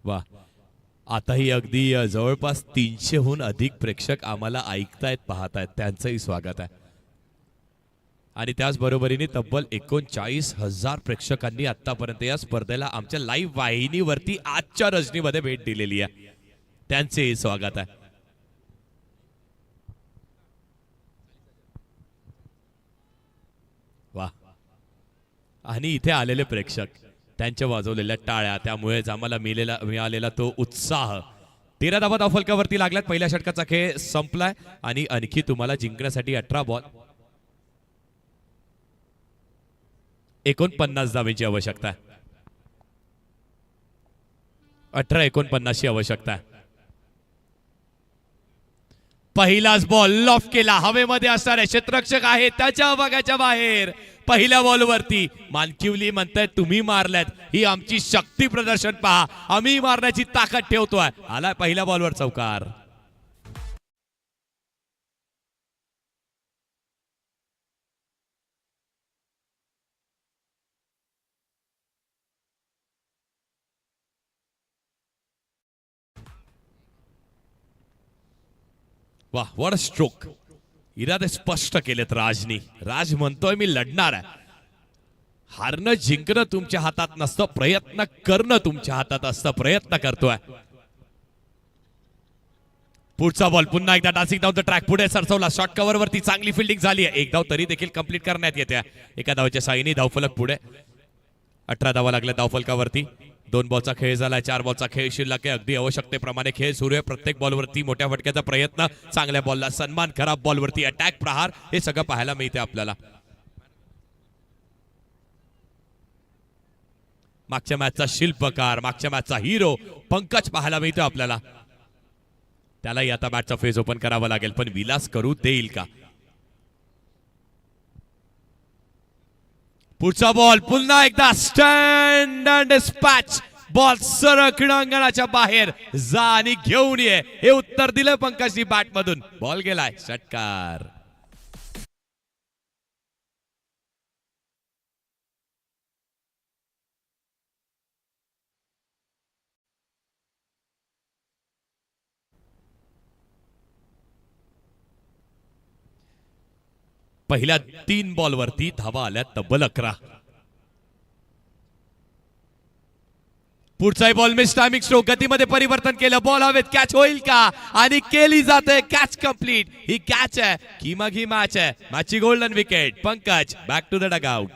Speaker 1: वा, आताही अगदी जवळपास 300हून अधिक प्रेक्षक आम्हाला ऐकतायत पाहतायत, त्यांचंही स्वागत आहे. आणि त्याचबरोबरीने तब्बल 39,000 प्रेक्षकांनी आतापर्यंत या स्पर्धेला आमच्या लाईव्ह वाहिनीवरती आजच्या रजनीमध्ये भेट दिलेली आहे, त्यांचेही स्वागत आहे. वा, आणि इथे आलेले प्रेक्षक, त्यांच्या वाजवलेल्या टाळ्या, त्यामुळेच आम्हाला मिळालेला तो उत्साह. 13 धावा धावफलकावरती लागल्यात. पहिल्या षटकाचा खेळ संपलाय आणि आणखी तुम्हाला जिंकण्यासाठी 18 बॉल 49 धावेची आवश्यकता आहे. 18-49 ची आवश्यकता आहे. पहिलाच बॉल लॉफ केला. हवेमध्ये असणारे क्षेत्ररक्षक आहे त्याच्या भागाच्या बाहेर. पहिल्या बॉलवरती मानकिवली म्हणतायत तुम्ही मारल्यात, ही आमची शक्ती प्रदर्शन पहा, आम्ही मारण्याची ताकद ठेवतोय. आला पहिल्या बॉलवर चौकार. वाह, व्हॉट अ स्ट्रोक. इरादे स्पष्ट केलेत राजनी. राज म्हणतोय मी लढणार आहे. हारणं जिंकणं तुमच्या हातात नसतं, प्रयत्न करणं तुमच्या हातात असतं. प्रयत्न करतोय. पुढचा बॉल पुन्हा एकदा डासिंग डाऊन द ट्रॅक पुढे सरसवला. शॉर्ट कव्हर वरती चांगली फिल्डिंग झाली आहे. एक धाव तरी देखील कंप्लीट करण्यात येते. एका धावच्या साईनी धावफलक पुढे. 18 धावा लागल्या धावफलकावरती. 2 बॉलचा खेळ झाला. 4 बॉलचा खेळ शिल्लक आहे. अगदी आवश्यकतेप्रमाणे खेळ सुरू आहे. प्रत्येक बॉलवरती मोठ्या फटक्याचा प्रयत्न, चांगल्या बॉलला सन्मान, खराब बॉलवरती अटॅक, प्रहार, हे सगळं पाहायला मिळते आपल्याला. मागच्या मॅचचा शिल्पकार, मागच्या मॅचचा हिरो पंकज पाहायला मिळतो आपल्याला. त्यालाही आता बॅटचा फेज ओपन करावा लागेल, पण विलास करू देईल का? पुढचा बॉल पुन्हा एकदा स्टँड अँड डिस्पॅच. बॉल सरळ क्रीडांगणाच्या बाहेर जा आणि घेऊन ये, हे उत्तर दिलं पंकजनी बॅट मधून. बॉल गेलाय, षटकार. पहिल्या 3 बॉलवरती धावा आल्या तब्बल 11. पुढचाही बॉल मिस टायमिंग स्ट्रोक. गतीमध्ये परिवर्तन केलं. बॉल हवेत कॅच होईल का? आणि केली जाते कॅच कंप्लीट. ही कॅच आहे की मग ही मॅच आहे. मॅचची golden wicket. Pankaj back to the dugout.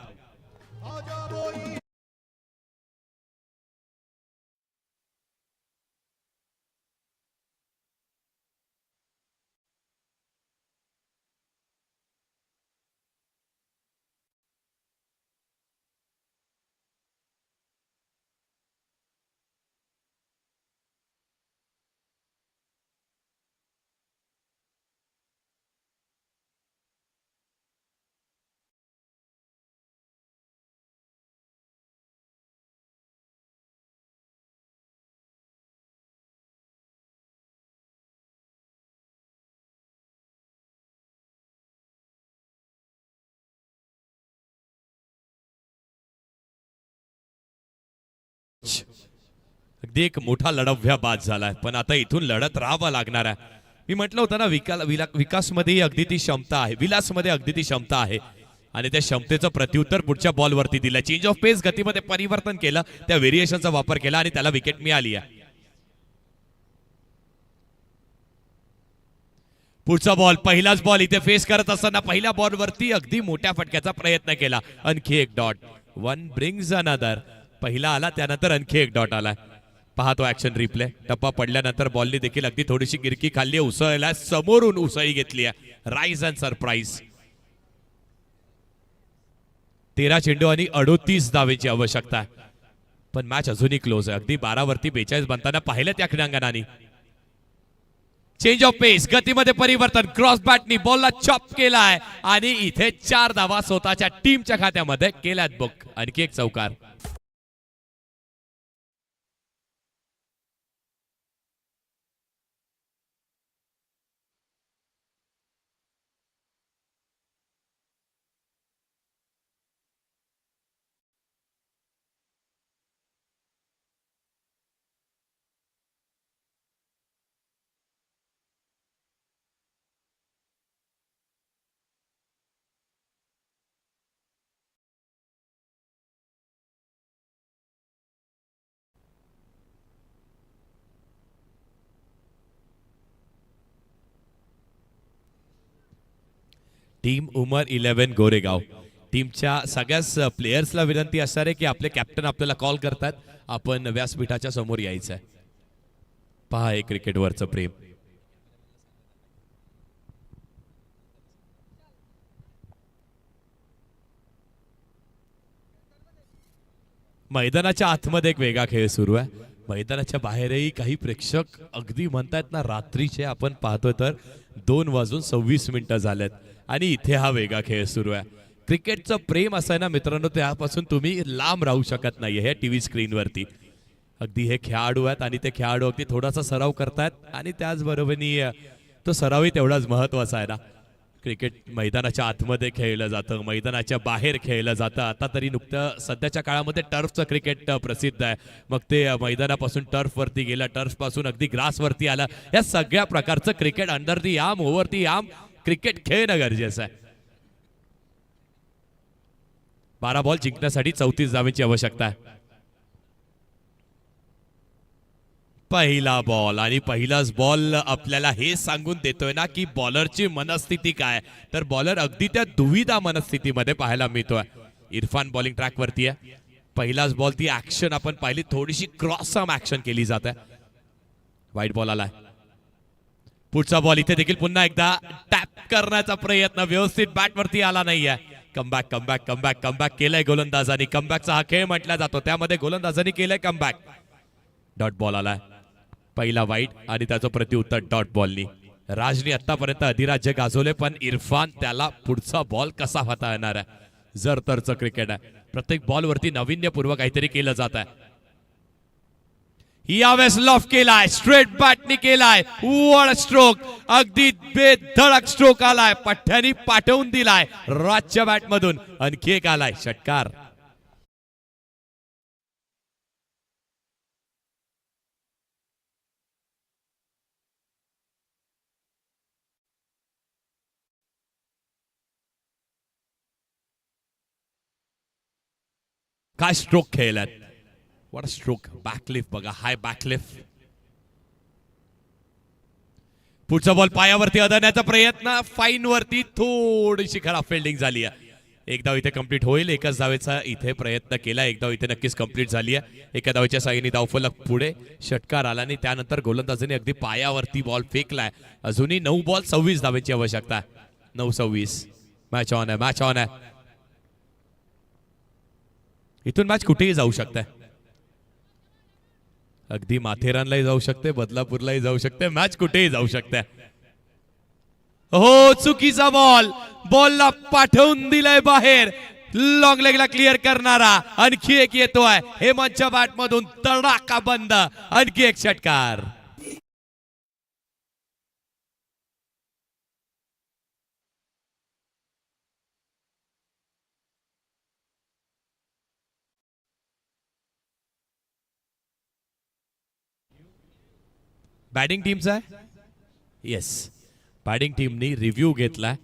Speaker 1: अगदी एक मोठा लढवया बाद झालाय, पण आता इथून लढत राहावं लागणार आहे. मी म्हटलं होतं ना, विकासमध्ये अगदी ती क्षमता आहे, विलासमध्ये अगदी ती क्षमता आहे आणि त्या क्षमतेचं प्रत्युत्तर पुढच्या बॉलवरती दिलं. चेंज ऑफ पेस, गतीमध्ये परिवर्तन केलं, त्या व्हेरिएशनचा वापर केला आणि त्याला विकेट मिळाली आहे. पुढचा बॉल, पहिलाच बॉल इथे फेस करत असताना पहिल्या बॉलवरती अगदी मोठ्या फटक्याचा प्रयत्न केला. आणखी एक डॉट. One brings another. पहिला आला त्यानंतर आणखी एक डॉट आला. पाहतो ऍक्शन रिप्ले. टप्पा पडल्यानंतर बॉलनी देखील अगदी थोडीशी गिरकी खाल्ली आहे. उसळला, समोरून उसळी घेतली आहे. Rise and surprise. 13 चेंडू आणि 38 धावेची आवश्यकता आहे. पण मॅच अजूनही क्लोज आहे. अगदी 12 वरती 42 बनताना पाहिलं त्या क्रीडांगणाने. चेंज ऑफ पेस, गतीमध्ये परिवर्तन. क्रॉस बॅटनी बॉलला चॉप केलाय आणि इथे 4 धावा स्वतःच्या टीमच्या खात्यामध्ये केल्यात बुक. आणखी एक चौकार. टीम उमर 11 गोरेगाव. टीमच्या सगळ्याच प्लेयर्सला विनंती असणार आहे की आपले कॅप्टन आपल्याला कॉल करतात, आपण व्यासपीठाच्या समोर यायचं आहे. पहा हे क्रिकेटवरचं प्रेम. मैदानाच्या आतमध्ये एक वेगळा खेळ सुरू आहे. मैदानाच्या बाहेरही काही प्रेक्षक अगदी म्हणतायत ना रात्रीचे. आपण पाहतोय तर 2:26 झालेत आणि इथे हा वेगळा खेळ सुरू आहे. क्रिकेटचं प्रेम असं आहे ना मित्रांनो, त्यापासून तुम्ही लांब राहू शकत नाही हे टीव्ही स्क्रीनवरती. अगदी हे खेळाडू आहेत आणि ते खेळाडू अगदी थोडासा सराव करतायत आणि त्याचबरोबरनी तो सरावही तेवढाच महत्वाचा आहे ना. क्रिकेट मैदानाच्या आतमध्ये खेळलं जातं, मैदानाच्या बाहेर खेळलं जातं. आता तरी नुकतं सध्याच्या काळामध्ये टर्फचं क्रिकेट प्रसिद्ध आहे. मग ते मैदानापासून टर्फवरती गेलं, टर्फपासून अगदी ग्रासवरती आलं. या सगळ्या प्रकारचं cricket under the arm, over the arm cricket खेळणं गरजेचं आहे. 12 बॉल जिंकण्यासाठी 34 धावेची आवश्यकता आहे. पहिला बॉल आणि पहिलाच बॉल आपल्याला हे सांगून देतोय ना की बॉलरची मनस्थिती काय. तर बॉलर अगदी त्या दुविधा मनस्थितीमध्ये पाहायला मिळतोय. इरफान बॉलिंग ट्रॅक वरती आहे. पहिलाच बॉल, ती ऍक्शन आपण पाहिली, थोडीशी क्रॉस आर्म ऍक्शन केली जाते. वाईट बॉल आलाय. पुढचा बॉल इथे देखील पुन्हा एकदा टॅप करण्याचा प्रयत्न, व्यवस्थित बॅट वरती आला नाहीये. कमबॅक कमबॅक कमबॅक कमबॅक केलंय गोलंदाजांनी. कमबॅकचा हा खेळ म्हटला जातो, त्यामध्ये गोलंदाजांनी केलंय कमबॅक. डॉट बॉल आलाय. पहिला वाईट आणि त्याचं प्रत्युत्तर डॉट बॉलनी. राजनी आतापर्यंत अधिराज्य गाजवले, पण इरफान त्याला पुढचा बॉल कसा हाताळणार आहे. जर तरचं क्रिकेट आहे. प्रत्येक बॉलवरती नाविन्यपूर्वक काहीतरी केलं जात आहे. यावेळेस लॉफ केलाय, स्ट्रेट बॅटनी केलाय. वॉड स्ट्रोक, अगदी बेधडक स्ट्रोक आलाय. पठ्ठ्यानी पाठवून दिलाय राजच्या बॅट मधून. आणखी एक आलाय षटकार. काय स्ट्रोक खेळलात. What stroke. बॅकलिफ्ट बघा, हाय बॅकलिफ्ट. पुढचा बॉल पायावरती अडवण्याचा प्रयत्न, फाईन वरती थोडीशी खराब फिल्डिंग झाली आहे. एक धाव इथे कंप्लीट होईल. एकच धावेचा इथे प्रयत्न केला. एक धाव इथे नक्कीच कंप्लीट झाली आहे. एका धावेच्या साहाय्याने धावफलक पुढे. षटकार आला आणि त्यानंतर गोलंदाजाने अगदी पायावरती बॉल फेकलाय. अजूनही 9 बॉल 26 धावेची आवश्यकता आहे. 9-26. मॅच ऑन आहे, मॅच ऑन आहे. इथून मॅच कुठेही जाऊ शकते. अगदी माथेरानलाही जाऊ शकते, बदलापूरलाही जाऊ शकते, मॅच कुठेही जाऊ शकते. हो, चुकीचा बॉल. बॉलला पाठवून दिलाय बाहेर. लॉंग लेगला क्लिअर करणारा आणखी एक येतोय. हेमंतच्या बॅट मधून तडाखा बंद. आणखी एक षटकार. बॅटिंग टीमचा आहे. येस, बॅटिंग टीमनी रिव्ह्यू घेतलाय.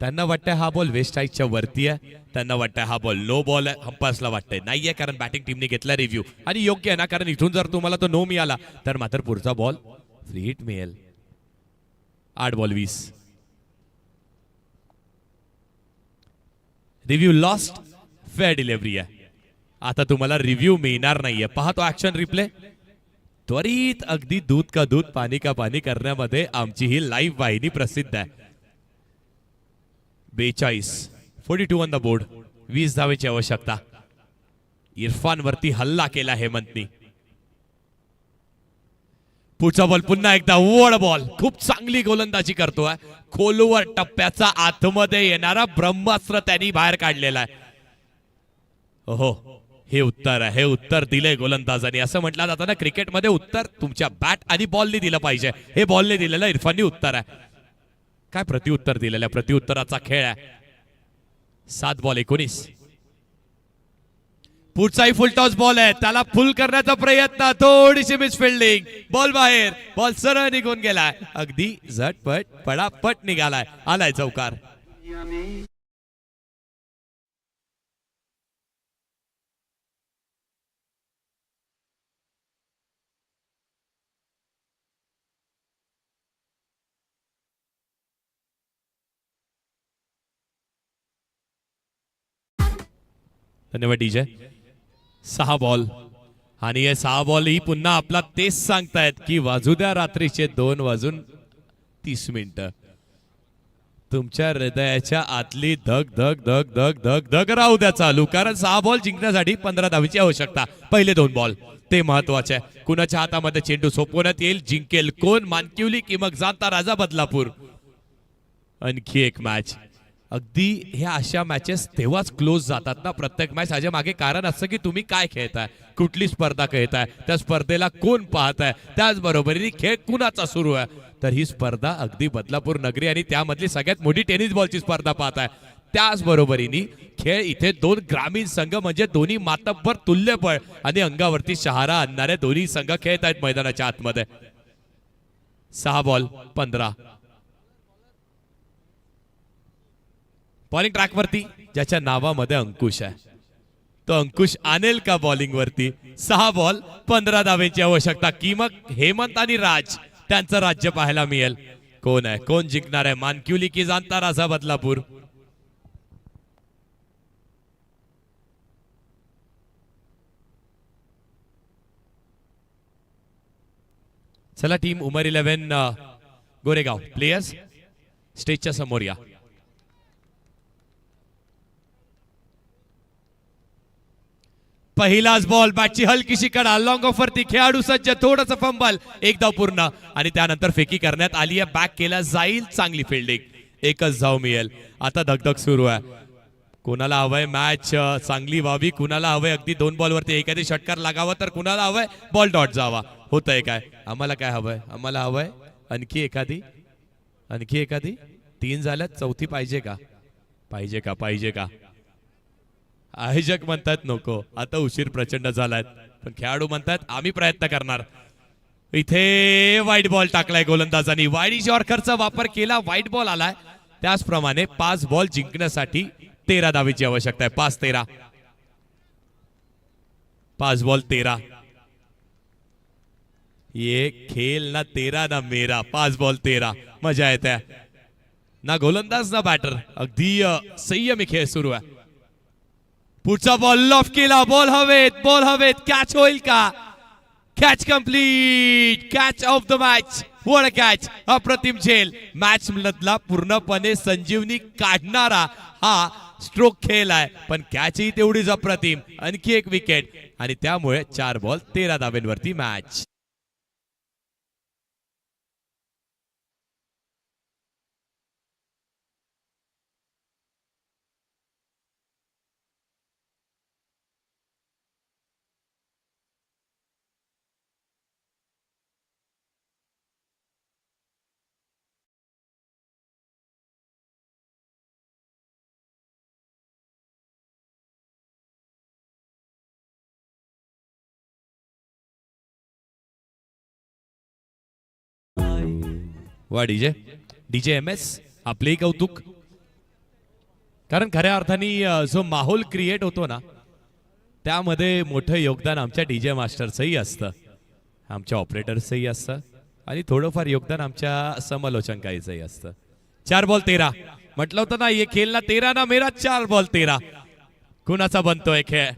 Speaker 1: त्यांना वाटतंय हा बॉल वेस्ट साईडच्या वरती आहे. त्यांना वाटतंय हा बॉल लो बॉल आहे. अंपायर्सला वाटतंय नाहीये, कारण बॅटिंग टीमने घेतला रिव्ह्यू. आणि योग्य आहे ना, कारण इथून जर तुम्हाला तो नो मिळाला तर मात्र पुढचा बॉल फ्री हिट मिळेल. 8 ball 20. Review lost, fair delivery आहे. आता तुम्हाला रिव्ह्यू मिळणार नाहीये. पहा तो ऍक्शन रिप्ले. त्वरित अगदी दूध का दूध पाणी का पाणी करण्यामध्ये आमची ही लाईव्ह वाहिनी प्रसिद्ध आहे. 42 ऑन द बोर्ड. 20 धावेची आवश्यकता. इरफान वरती हल्ला केला हेमंतनी. पुढचा बॉल पुन्हा एकदा वड बॉल. खूप चांगली गोलंदाजी करतोय. खोलवर टप्प्याचा आतमध्ये येणारा ब्रह्मास्त्र त्यांनी बाहेर काढलेला आहे. हो, हे उत्तर आहे. हे उत्तर दिलंय गोलंदाजांनी. असं म्हटलं जातं ना क्रिकेटमध्ये, उत्तर तुमच्या बॅट आणि बॉलने दिलं पाहिजे. हे बॉलने दिलेलं इरफाननी उत्तर आहे. काय प्रतिउत्तर दिलेलं आहे. प्रतिउत्तराचा खेळ आहे. 7 बॉल 19. पुढचाही फुलटॉस बॉल आहे. त्याला फुल करण्याचा प्रयत्न. थोडीशी मिस फिल्डिंग. बॉल बाहेर. बॉल सरळ निघून गेलाय. अगदी झटपट पडापट निघालाय. आलाय चौकार. धन्यवाद डीजे. 6 बॉल आणि हे 6 बॉल ही पुन्हा आपला तेच सांगतायत की वाजू द्या रात्रीचे 2:30. तुमच्या हृदयाच्या आतली धग धग धग धग धग धग राहू द्या चालू. कारण 6 बॉल जिंकण्यासाठी 15 धावेची आवश्यकता. पहिले 2 बॉल ते महत्वाचे आहे. कुणाच्या हातामध्ये चेंडू सोपवण्यात येईल, जिंकेल कोण, मानकिवली की मग जाणता राजा बदलापूर. आणखी एक मॅच. अगदी ह्या अशा मॅचेस तेव्हाच क्लोज जातात ना प्रत्येक मॅच. ह्याच्या मागे कारण असं की तुम्ही काय खेळताय, कुठली स्पर्धा खेळताय, त्या स्पर्धेला कोण पाहताय, त्याचबरोबरीने खेळ कुणाचा सुरू आहे. तर ही स्पर्धा अगदी बदलापूर नगरी आणि त्यामधली सगळ्यात मोठी टेनिस बॉलची स्पर्धा पाहताय. त्याचबरोबरीने खेळ इथे 2 ग्रामीण संघ म्हणजे दोन्ही मातब्बर तुल्यबळ आणि अंगावरती शहारा आणणारे दोन्ही संघ खेळत आहेत मैदानाच्या आतमध्ये. 6 बॉल 15. बॉलिंग ट्रॅक वरती ज्याच्या नावामध्ये अंकुश आहे, तो अंकुश आणेल का बॉलिंग वरती. 6 बॉल 15 धावेची आवश्यकता. की मग हेमंत आणि राज त्यांचं राज्य पाहायला मिळेल. कोण आहे, कोण जिंकणार आहे, मानकिवली की जाणता राजा बदलापूर. चला टीम उमर 11 गोरेगाव प्लेयर्स स्टेजच्या समोर या. पहिलाच बॉल, बॅटची हलकीशी कडा, लॉंग ऑफ वरती, खेळाडू सज्ज, थोडंसं फंबल, एक धाव पूर्ण आणि त्यानंतर फेकी करण्यात आली आहे. बॅक केला जाईल, चांगली फिल्डिंग, एकच धाव मिळेल. आता धगधग सुरू आहे. कुणाला हवंय मॅच चांगली व्हावी, कुणाला हवंय अगदी 2 बॉल वरती एखादी षटकार लागावा, तर कुणाला हवंय बॉल डॉट जावा. होतंय काय, आम्हाला काय हवंय, आम्हाला हवंय आणखी एखादी 3 झाल्यात, चौथी पाहिजे का, पाहिजे का, पाहिजे का. आयोजक म्हणतात नको, आता उशीर प्रचंड झालाय, पण खेळाडू म्हणतात आम्ही प्रयत्न करणार. इथे वाईट बॉल टाकलाय गोलंदाजांनी. वाईड यॉर्करचा वापर केला, वाईट बॉल आलाय. त्याचप्रमाणे 5 बॉल जिंकण्यासाठी 13 धावेची आवश्यकता आहे. 5-13, 5 बॉल 13. ये खेल ना तेरा ना मेरा. 5 बॉल 13, मजा येते ना गोलंदाज ना बॅटर. अगदी संयमी खेळ सुरू आहे. पुढचा बॉल लॉफ केला, बॉल हवेत, बॉल हवेत, कॅच होईल का, catch complete, catch of the match. वड कॅच, अप्रतिम झेल. मॅच मधला पूर्णपणे संजीवनी काढणारा हा स्ट्रोक खेळ आहे, पण कॅचही तेवढीच अप्रतिम. आणखी एक विकेट आणि त्यामुळे 4 बॉल 13 धावेंवरती मॅच. वा डीजे, डीजे एम एस, आपलेही कौतुक. कारण खऱ्या अर्थाने जो माहोल क्रिएट होतो ना, त्यामध्ये मोठं योगदान आमच्या डीजे मास्टरचंही असतं, आमच्या ऑपरेटर्सचंही असतं आणि थोडंफार योगदान आमच्या समालोचकांचंही असतं. 4 बॉल 13, म्हटलं होतं ना, ये खेळना 13 ना मेरा 4 बॉल 13. कुणाचा बनतोय खेळ?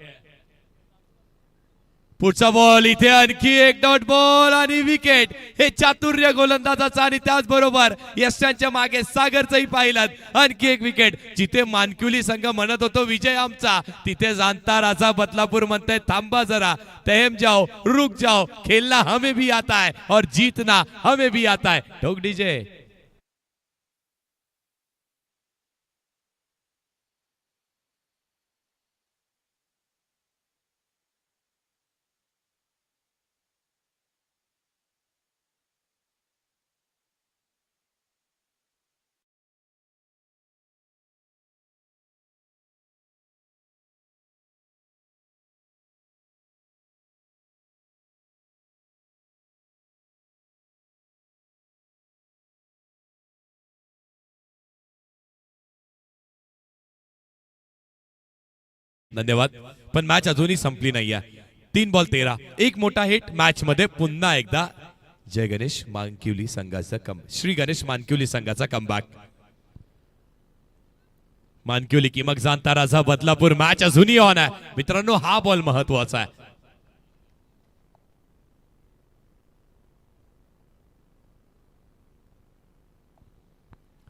Speaker 1: पुढचा बॉल इथे आणखी एक डॉट बॉल आणि विकेट. हे चातुर्य गोलंदाजाचा आणि त्याचबरोबर यशांच्या मागे सागरचंही पाहिलात. आणखी एक विकेट. जिथे मानकुली संघ म्हणत होतो विजय आमचा, तिथे जाणता राजा बदलापूर म्हणताय थांबा जरा, तहम जाओ रुक जाओ, खेलना हमें भी आता है और जीतना हमें भी आता है. ठोक डीजे. धन्यवाद. पण मॅच अजूनही संपली नाहीये. 3 बॉल 13. एक मोठा हिट मॅच मध्ये पुन्हा एकदा जय गणेश मानकिवली संघाचा श्री गणेश मानकिवली संघाचा कमबॅक. मानकिवली की मग जाणता राजा बदलापूर. मॅच अजूनही ऑन आहे मित्रांनो. हा बॉल महत्वाचा आहे.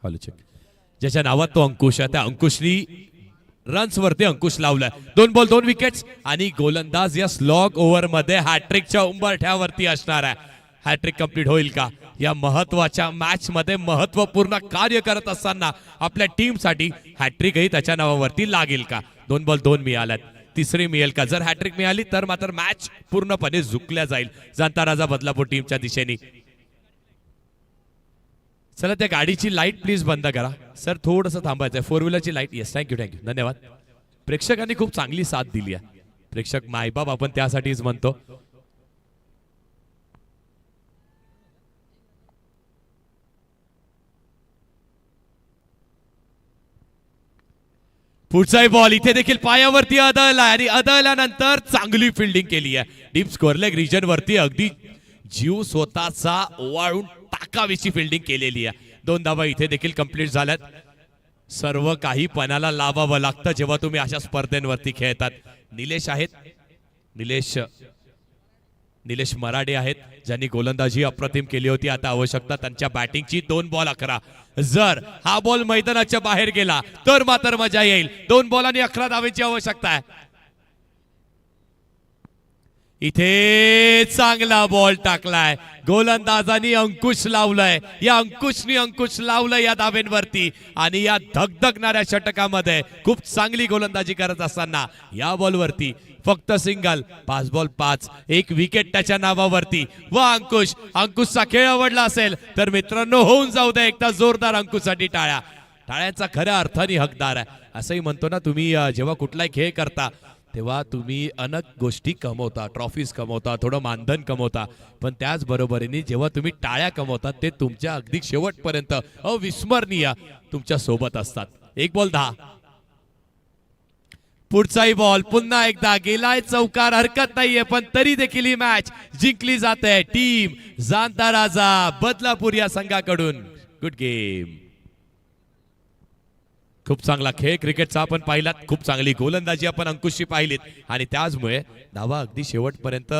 Speaker 1: Hello check. ज्याच्या नावात तो अंकुश आहे त्या अंकुशनी रन्स वरती अंकुश लावलाय. 2 बॉल 2 विकेट्स आणि गोलंदाज या स्लॉग ओव्हर मध्ये हॅट्रिकच्या उंबरठ्यावरती असणार आहे. हॅट्रिक कंप्लीट होईल का? या महत्वाच्या मॅच मध्ये महत्वपूर्ण कार्य करत असताना आपल्या टीम साठी हॅट्रिकही त्याच्या नावावरती लागेल का? 2 बॉल 2 मिळाल्यात. तिसरी मिळेल का? जर हॅट्रिक मिळाली तर मात्र मॅच पूर्णपणे झुकल्या जाईल जाणता राजा बदलापूर टीमच्या दिशेने. चला त्या गाडीची लाईट प्लीज बंद करा सर. थोडंसं थांबायचंय. 4 व्हीलरची लाईट. येस थँक्यू थँक्यू धन्यवाद. प्रेक्षकांनी खूप चांगली साथ दिली आहे. प्रेक्षक मायबाप आपण त्यासाठीच म्हणतो. पुढचाही बॉल इथे देखील पायावरती आदळला आणि आदळल्यानंतर चांगली फिल्डिंग केली आहे. डीप स्कोअर लेग रिजन वरती अगदी जीव स्वतःचा ओवाळून टाकावीची फिल्डिंग केलेली आहे. 2 धावा इथे देखील कंप्लीट झाल्यात. सर्व काही पणाला लावावं लागतं जेव्हा तुम्ही अशा स्पर्धेवरती खेळतात. निलेश आहेत. निलेश मराठे आहेत ज्यांनी गोलंदाजी अप्रतिम केली होती. आता आवश्यकता त्यांच्या बॅटिंगची. 2 बॉल 11. जर हा बॉल मैदानाच्या बाहेर गेला तर मात्र मजा येईल. 2 बॉल आणि 11 धावेची आवश्यकता आहे. इथे चांगला बॉल टाकलाय गोलंदाजांनी. अंकुश लावलाय. या अंकुश लावलंय या धावेंवरती आणि या धगधगणाऱ्या षटकामध्ये खूप चांगली गोलंदाजी करत असताना या बॉलवरती फक्त सिंगल. 5 बॉल 5. एक विकेट त्याच्या नावावरती. व अंकुशचा खेळ आवडला असेल तर मित्रांनो होऊन जाऊ दे एकदा जोरदार अंकुशसाठी टाळ्या. टाळ्यांचा खऱ्या अर्थाने हकदार आहे. असंही म्हणतो ना तुम्ही जेव्हा कुठलाही खेळ करता तेव्हा तुम्ही अनेक गोष्टी कमवता. ट्रॉफीज कमवता, थोडं मानधन कमवता, पण त्याच बरोबरीने जेव्हा तुम्ही टाळ्या कमवता ते तुमच्या अगदी शेवटपर्यंत अविस्मरणीय तुमच्या सोबत असतात. 1 बॉल 10. पुढचाही बॉल पुन्हा एकदा गेलाय चौकार. हरकत नाहीये पण तरी देखील ही मॅच जिंकली जाते टीम जाणता राजा बदलापूर या संघाकडून. Good game. खूप चांगला खेळ क्रिकेटचा आपण पाहिलात. खूप चांगली गोलंदाजी आपण अंकुशची पाहिलीत आणि त्याचमुळे धावा अगदी शेवटपर्यंत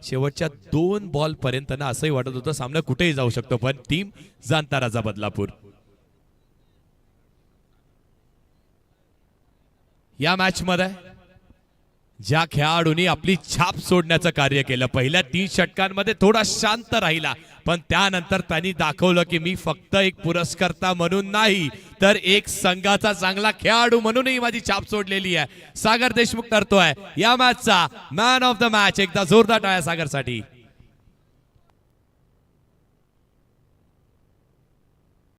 Speaker 1: शेवटच्या 2 बॉल पर्यंत ना असंही वाटत होतं सामना कुठेही जाऊ शकतो. पण टीम जाणता राजा बदलापूर या मॅच मध्ये ज्या खेळाडूंनी आपली छाप सोडण्याचं कार्य केलं. पहिल्या 3 षटकांमध्ये थोडा शांत राहिला पण त्यानंतर त्यांनी दाखवलं की मी फक्त एक पुरस्कर्ता म्हणून नाही तर एक संघाचा चांगला खेळाडू म्हणूनही माझी छाप सोडलेली आहे. सागर देशमुख ठरतोय या मॅचचा मॅन ऑफ द मॅच. एकदा जोरदार टाळ्या सागरसाठी.